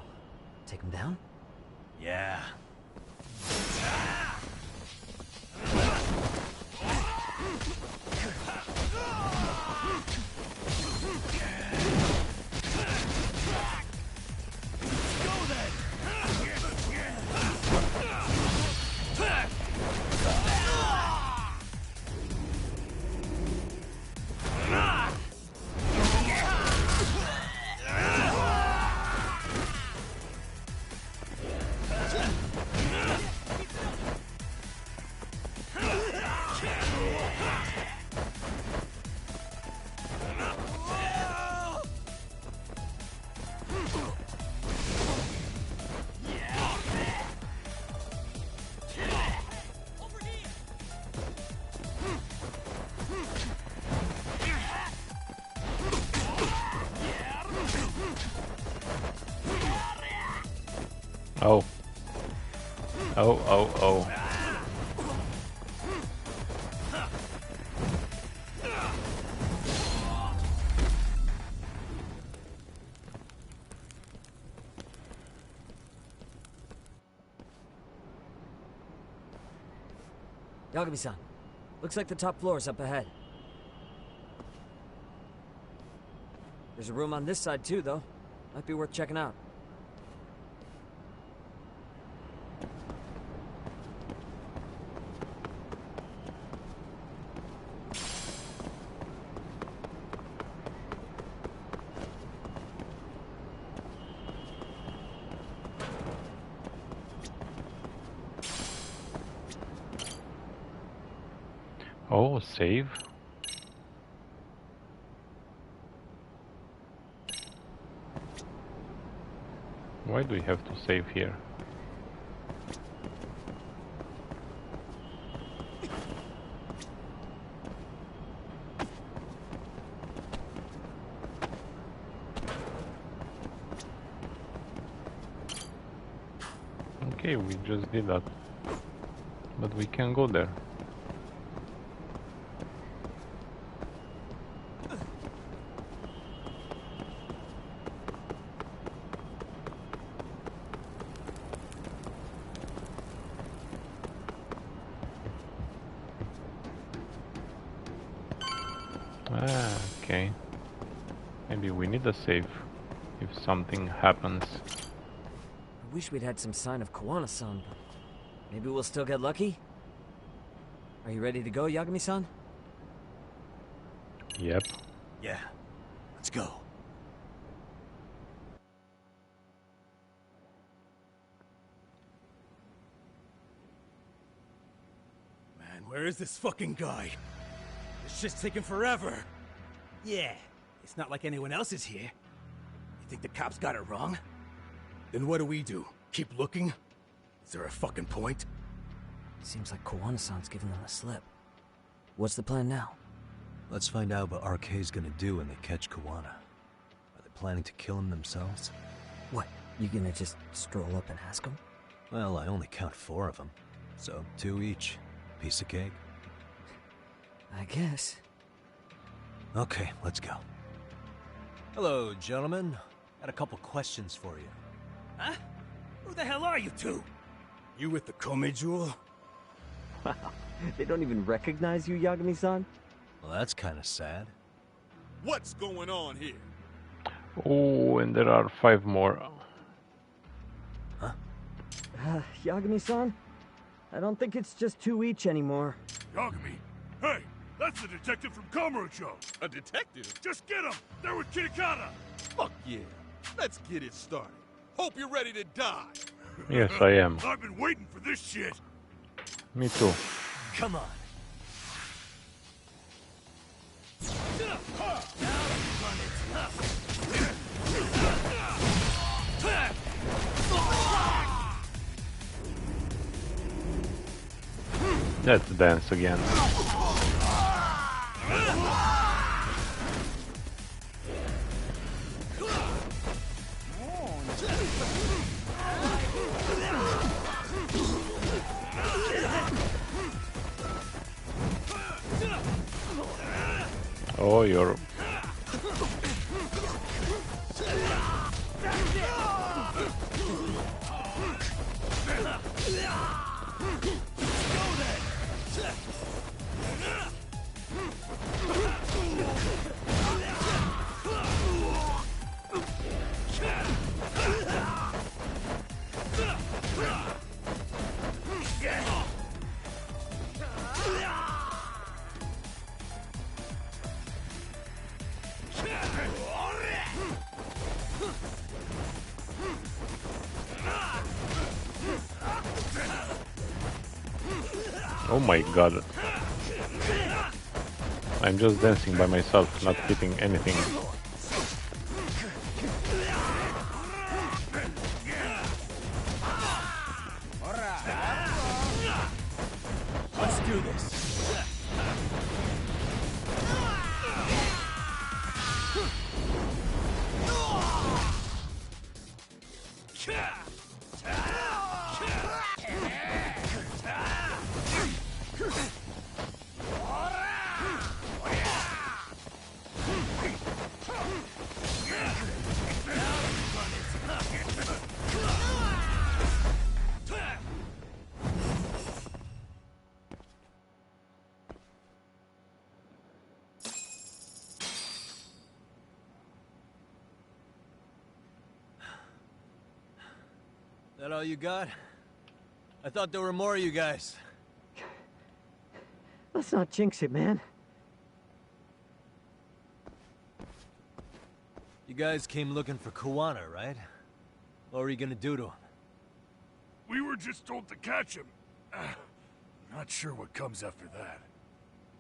take them down? Yeah. Oh. Oh, oh, oh. Yagami-san, looks like the top floor is up ahead. There's a room on this side too, though. Might be worth checking out. Oh, save. Why do we have to save here? Okay, we just did that. But we can go there. Okay. Maybe we need a save if something happens. I wish we'd had some sign of Kawana-san, but maybe we'll still get lucky? Are you ready to go, Yagami-san? Yep. Yeah. Let's go. Man, where is this fucking guy? This shit's taking forever. Yeah, it's not like anyone else is here. You think the cops got it wrong? Then what do? Keep looking? Is there a fucking point? Seems like Kawana-san's giving them a slip. What's the plan now? Let's find out what RK's gonna do when they catch Kawana. Are they planning to kill him themselves? What, you gonna just stroll up and ask them? Well, I only count 4 of them. So 2 each. Piece of cake. I guess. Okay, let's go. Hello, gentlemen. Got a couple questions for you. Huh? Who the hell are you two? You with the Kome jewel? Wow, they don't even recognize you, Yagami-san? Well, that's kind of sad. What's going on here? Oh, and there are 5 more. Huh? Yagami-san? I don't think it's just 2 each anymore. Yagami! Hey! That's the detective from Kamurocho! A detective? Just get him! They're with Kitakata! Fuck yeah! Let's get it started. Hope you're ready to die. Yes, I am. I've been waiting for this shit. Me too. Come on. Let's dance again. Oh, you're... Oh my god. I'm just dancing by myself, not hitting anything. Let's do this. That all you got? I thought there were more of you guys. Let's not jinx it, man. You guys came looking for Kuwana, right? What were you gonna do to him? We were just told to catch him. Not sure what comes after that.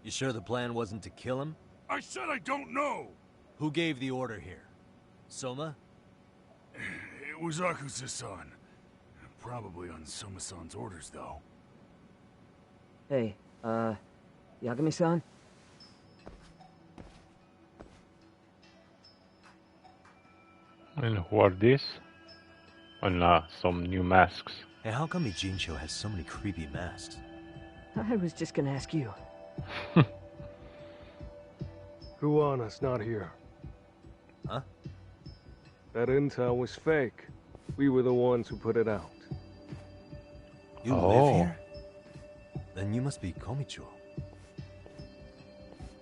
You sure the plan wasn't to kill him? I said I don't know! Who gave the order here? Soma? It was Akusa-san. Probably on Soma-san's orders, though. Hey, Yagami-san? And who are these? Oh no, some new masks. Hey, how come Ijincho has so many creepy masks? I was just gonna ask you. Kuwana's not here. Huh? That intel was fake. We were the ones who put it out. You live here? Then you must be Komicho.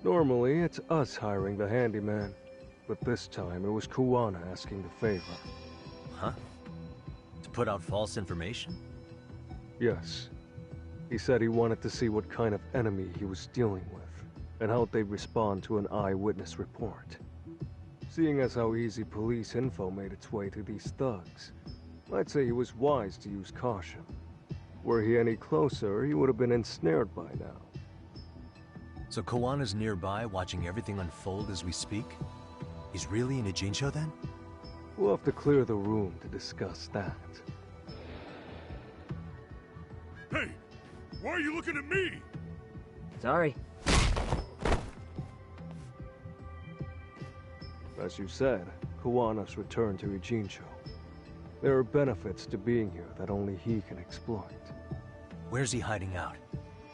Normally, it's us hiring the handyman. But this time, it was Kuwana asking the favor. Huh? To put out false information? Yes. He said he wanted to see what kind of enemy he was dealing with, and how they'd respond to an eyewitness report. Seeing as how easy police info made its way to these thugs, I'd say he was wise to use caution. Were he any closer, he would have been ensnared by now. So Kawana's nearby, watching everything unfold as we speak? He's really in Ijincho then? We'll have to clear the room to discuss that. Hey! Why are you looking at me? Sorry. As you said, Kawana's returned to Ijincho. There are benefits to being here that only he can exploit. Where's he hiding out?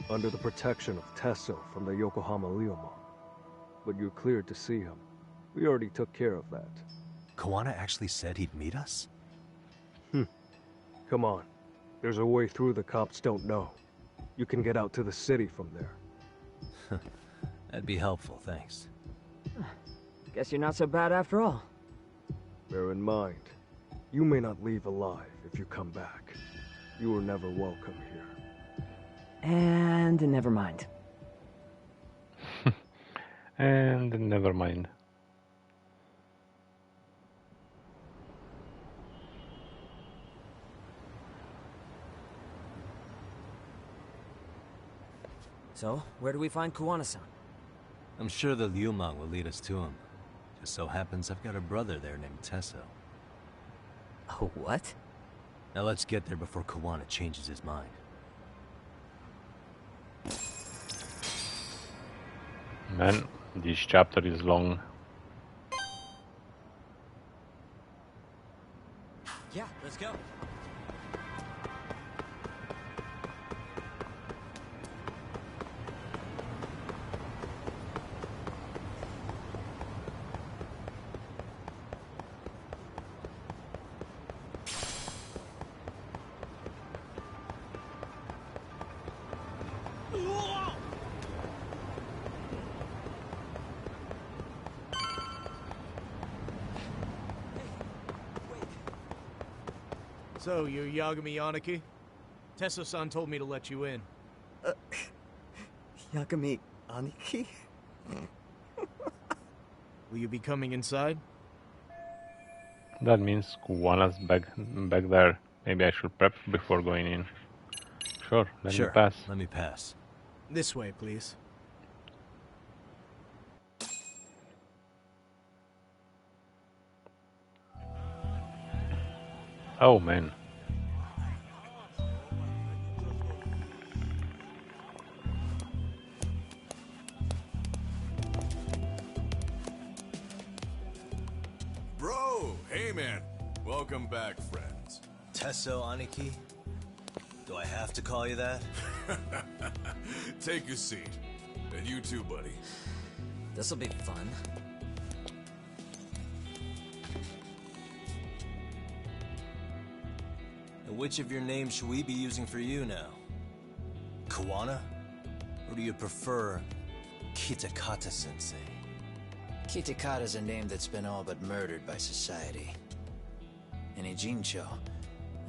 Under the protection of Tesso from the Yokohama Ryomon. But you're cleared to see him. We already took care of that. Kawana actually said he'd meet us? Come on. There's a way through the cops don't know. You can get out to the city from there. That'd be helpful, thanks. Guess you're not so bad after all. Bear in mind, you may not leave alive if you come back. You were never welcome here. And never mind. And never mind. So, where do we find Kuwana-san? I'm sure the Ryomon will lead us to him. Just so happens I've got a brother there named Tesso. Oh, what? Now let's get there before Kawana changes his mind. Man, this chapter is long. Yeah, let's go. So, you're Yagami Yanaki? Tesso-san told me to let you in. Yagami Aniki? Will you be coming inside? That means Kuwana's back there. Maybe I should prep before going in. Sure, let me pass. Let me pass. This way, please. Oh man. Bro, hey man. Welcome back, friends. Tesso, Aniki? Do I have to call you that? Take your seat. And you too, buddy. This'll be fun. And which of your names should we be using for you now? Kawana? Or do you prefer Kitakata-sensei? Kitakata's a name that's been all but murdered by society. In Ijincho,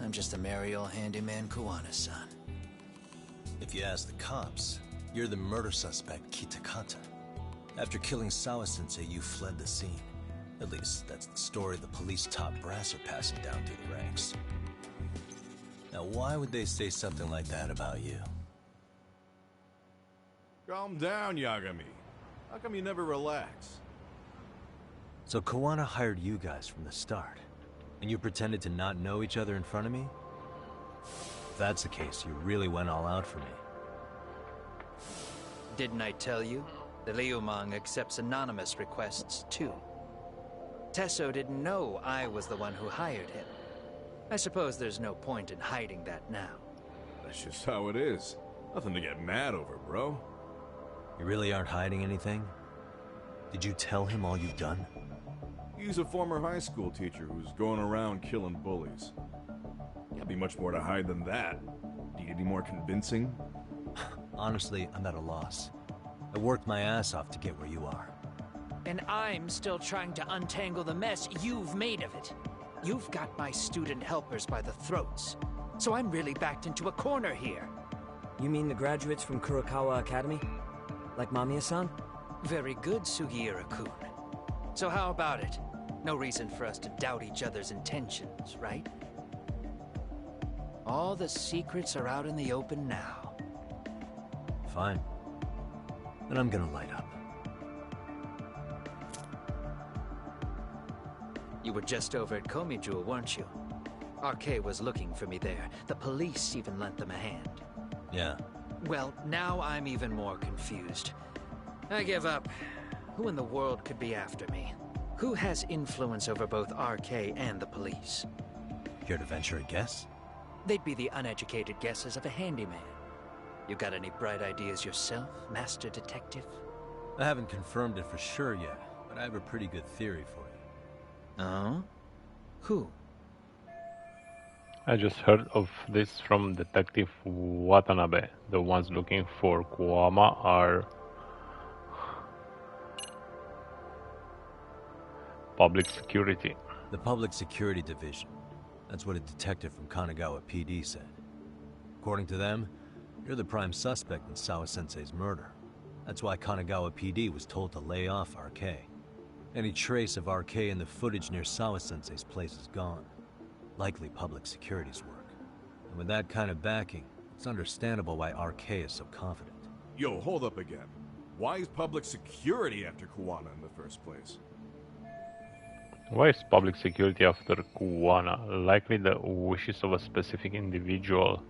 I'm just a merry old handyman Kawana-san. If you ask the cops, you're the murder suspect Kitakata. After killing Sawa-sensei, you fled the scene. At least, that's the story the police top brass are passing down through the ranks. Now, why would they say something like that about you? Calm down, Yagami. How come you never relax? So Kawana hired you guys from the start, and you pretended to not know each other in front of me? If that's the case, you really went all out for me. Didn't I tell you? The Liumang accepts anonymous requests, too. Tesso didn't know I was the one who hired him. I suppose there's no point in hiding that now. That's just how it is. Nothing to get mad over, bro. You really aren't hiding anything? Did you tell him all you've done? He's a former high school teacher who's going around killing bullies. Can't be much more to hide than that. Need any more convincing? Honestly, I'm at a loss. I worked my ass off to get where you are. And I'm still trying to untangle the mess you've made of it. You've got my student helpers by the throats. So I'm really backed into a corner here. You mean the graduates from Kurokawa Academy? Like Mamiya-san? Very good, Sugiura-kun. So how about it? No reason for us to doubt each other's intentions, right? All the secrets are out in the open now. Fine. Then I'm gonna light up. You were just over at Komijul, weren't you? RK was looking for me there. The police even lent them a hand. Yeah. Well, now I'm even more confused. I give up. Who in the world could be after me? Who has influence over both RK and the police? Care to venture a guess? They'd be the uneducated guesses of a handyman. You got any bright ideas yourself, Master Detective? I haven't confirmed it for sure yet, but I have a pretty good theory for you. Oh? Who? I just heard of this from Detective Watanabe. The ones looking for Kuwama are public security. The Public Security Division. That's what a detective from Kanagawa PD said. According to them, you're the prime suspect in Sawa-sensei's murder. That's why Kanagawa PD was told to lay off RK. Any trace of RK in the footage near Sawa-sensei's place is gone. Likely public security's work. And with that kind of backing, it's understandable why RK is so confident. Yo, hold up again. Why is public security after Kuwana in the first place? Why is public security after Kuwana? Likely the wishes of a specific individual.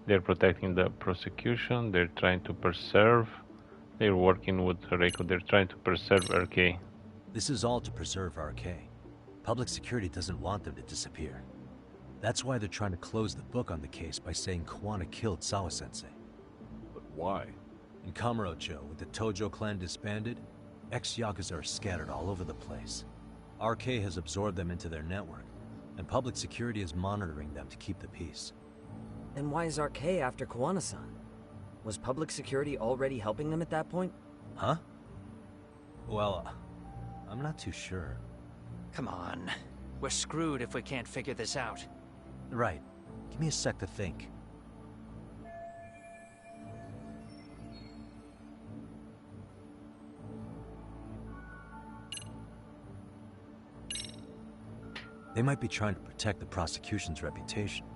They're protecting the prosecution, they're trying to preserve. They're working with Reiko, they're trying to preserve RK. This is all to preserve RK. Public security doesn't want them to disappear. That's why they're trying to close the book on the case by saying Kuwana killed Sawa-sensei. But why? In Kamurocho, with the Tojo clan disbanded, ex-Yakuza are scattered all over the place. RK has absorbed them into their network, and public security is monitoring them to keep the peace. Then why is RK after Kuwana-san? Was public security already helping them at that point? Huh? Well, I'm not too sure. Come on. We're screwed if we can't figure this out. Right. Give me a sec to think. They might be trying to protect the prosecution's reputation.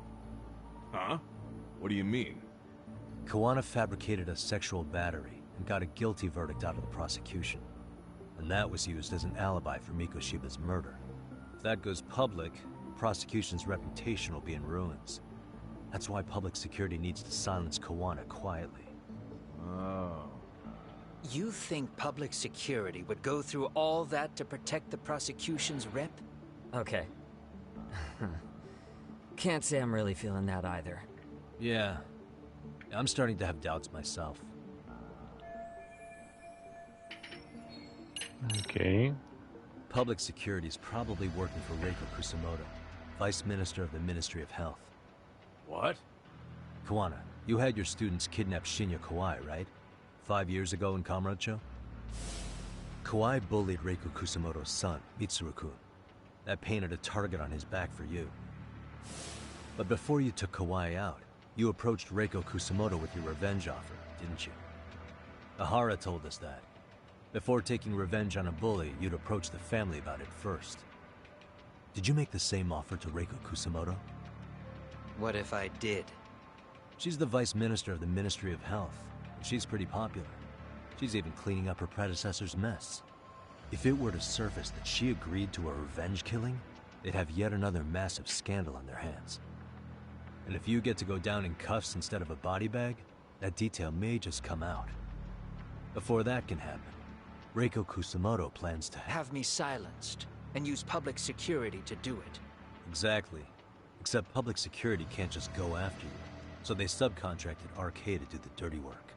Huh? What do you mean? Kuwana fabricated a sexual battery and got a guilty verdict out of the prosecution. And that was used as an alibi for Mikoshiba's murder. If that goes public, prosecution's reputation will be in ruins. That's why public security needs to silence Kawana quietly. Oh. You think public security would go through all that to protect the prosecution's rep? Okay. Can't say I'm really feeling that either. Yeah. I'm starting to have doubts myself. Okay. Public security is probably working for Reiko Kusumoto, Vice Minister of the Ministry of Health. What? Kawana, you had your students kidnap Shinya Kawai, right? 5 years ago in Kamurocho? Kawai bullied Reiko Kusumoto's son, Mitsuru-kun. That painted a target on his back for you. But before you took Kawai out, you approached Reiko Kusumoto with your revenge offer, didn't you? Ehara told us that. Before taking revenge on a bully, you'd approach the family about it first. Did you make the same offer to Reiko Kusumoto? What if I did? She's the Vice Minister of the Ministry of Health, and she's pretty popular. She's even cleaning up her predecessor's mess. If it were to surface that she agreed to a revenge killing, they'd have yet another massive scandal on their hands. And if you get to go down in cuffs instead of a body bag, that detail may just come out. Before that can happen, Reiko Kusumoto plans to have me silenced and use public security to do it. Exactly. Except public security can't just go after you, so they subcontracted RK to do the dirty work.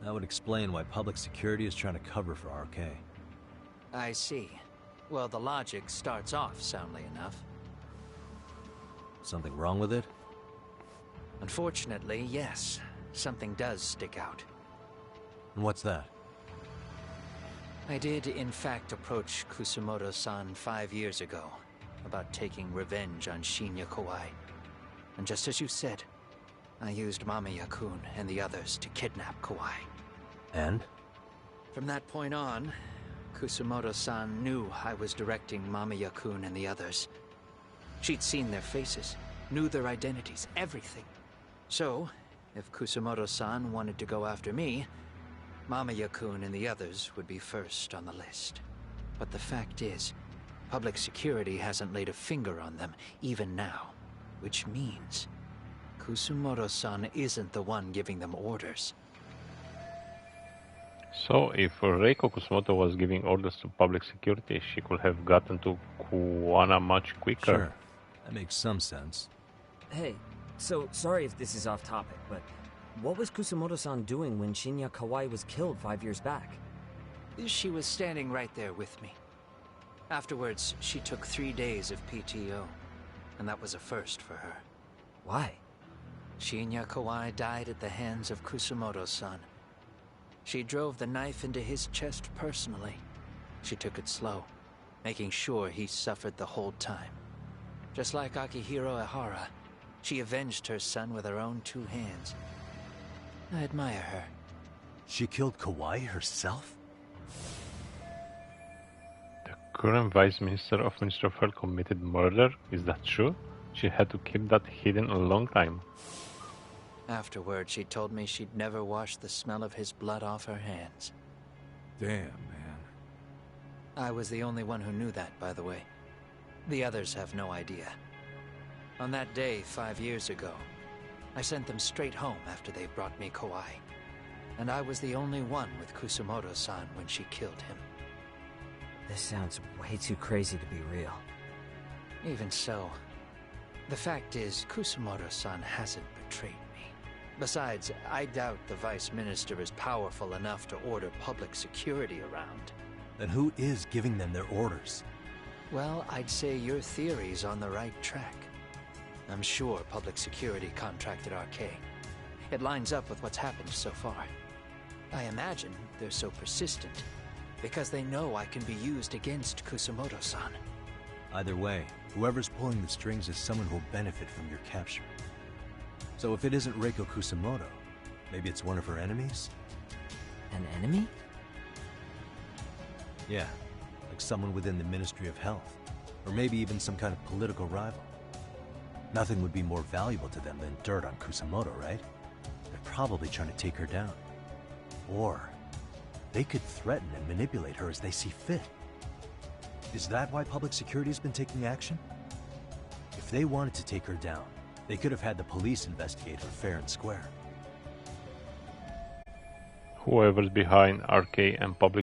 That would explain why public security is trying to cover for RK. I see. Well, the logic starts off soundly enough. Something wrong with it? Unfortunately, yes. Something does stick out. And what's that? I did, in fact, approach Kusumoto-san 5 years ago about taking revenge on Shinya Kawai. And just as you said, I used Mamiya-kun and the others to kidnap Kawai. And? From that point on, Kusumoto-san knew I was directing Mamiya-kun and the others. She'd seen their faces, knew their identities, everything. So, if Kusumoto-san wanted to go after me, Mamiya-kun and the others would be first on the list. But the fact is, public security hasn't laid a finger on them, even now. Which means, Kusumoto-san isn't the one giving them orders. So, if Reiko Kusumoto was giving orders to public security, she could have gotten to Kuwana much quicker. Sure. That makes some sense. Hey, so sorry if this is off topic, but what was Kusumoto-san doing when Shinya Kawai was killed 5 years back? She was standing right there with me. Afterwards, she took 3 days of PTO, and that was a first for her. Why? Shinya Kawai died at the hands of Kusumoto-san. She drove the knife into his chest personally. She took it slow, making sure he suffered the whole time. Just like Akihiro Ehara, she avenged her son with her own 2 hands. I admire her. She killed Kawai herself? The current Vice Minister of Ministry of Health committed murder? Is that true? She had to keep that hidden a long time. Afterward, she told me she'd never wash the smell of his blood off her hands. Damn, man. I was the only one who knew that, by the way. The others have no idea. On that day 5 years ago, I sent them straight home after they brought me Kawai. And I was the only one with Kusumoto-san when she killed him. This sounds way too crazy to be real. Even so, the fact is, Kusumoto-san hasn't betrayed me. Besides, I doubt the Vice Minister is powerful enough to order public security around. Then who is giving them their orders? Well, I'd say your theory's on the right track. I'm sure public security contracted RK. It lines up with what's happened so far. I imagine they're so persistent because they know I can be used against Kusumoto-san. Either way, whoever's pulling the strings is someone who'll benefit from your capture. So if it isn't Reiko Kusumoto, maybe it's one of her enemies? An enemy? Yeah, like someone within the Ministry of Health. Or maybe even some kind of political rival. Nothing would be more valuable to them than dirt on Kusumoto, right? They're probably trying to take her down. Or they could threaten and manipulate her as they see fit. Is that why public security has been taking action? If they wanted to take her down, they could have had the police investigate her fair and square. Whoever's behind RK and public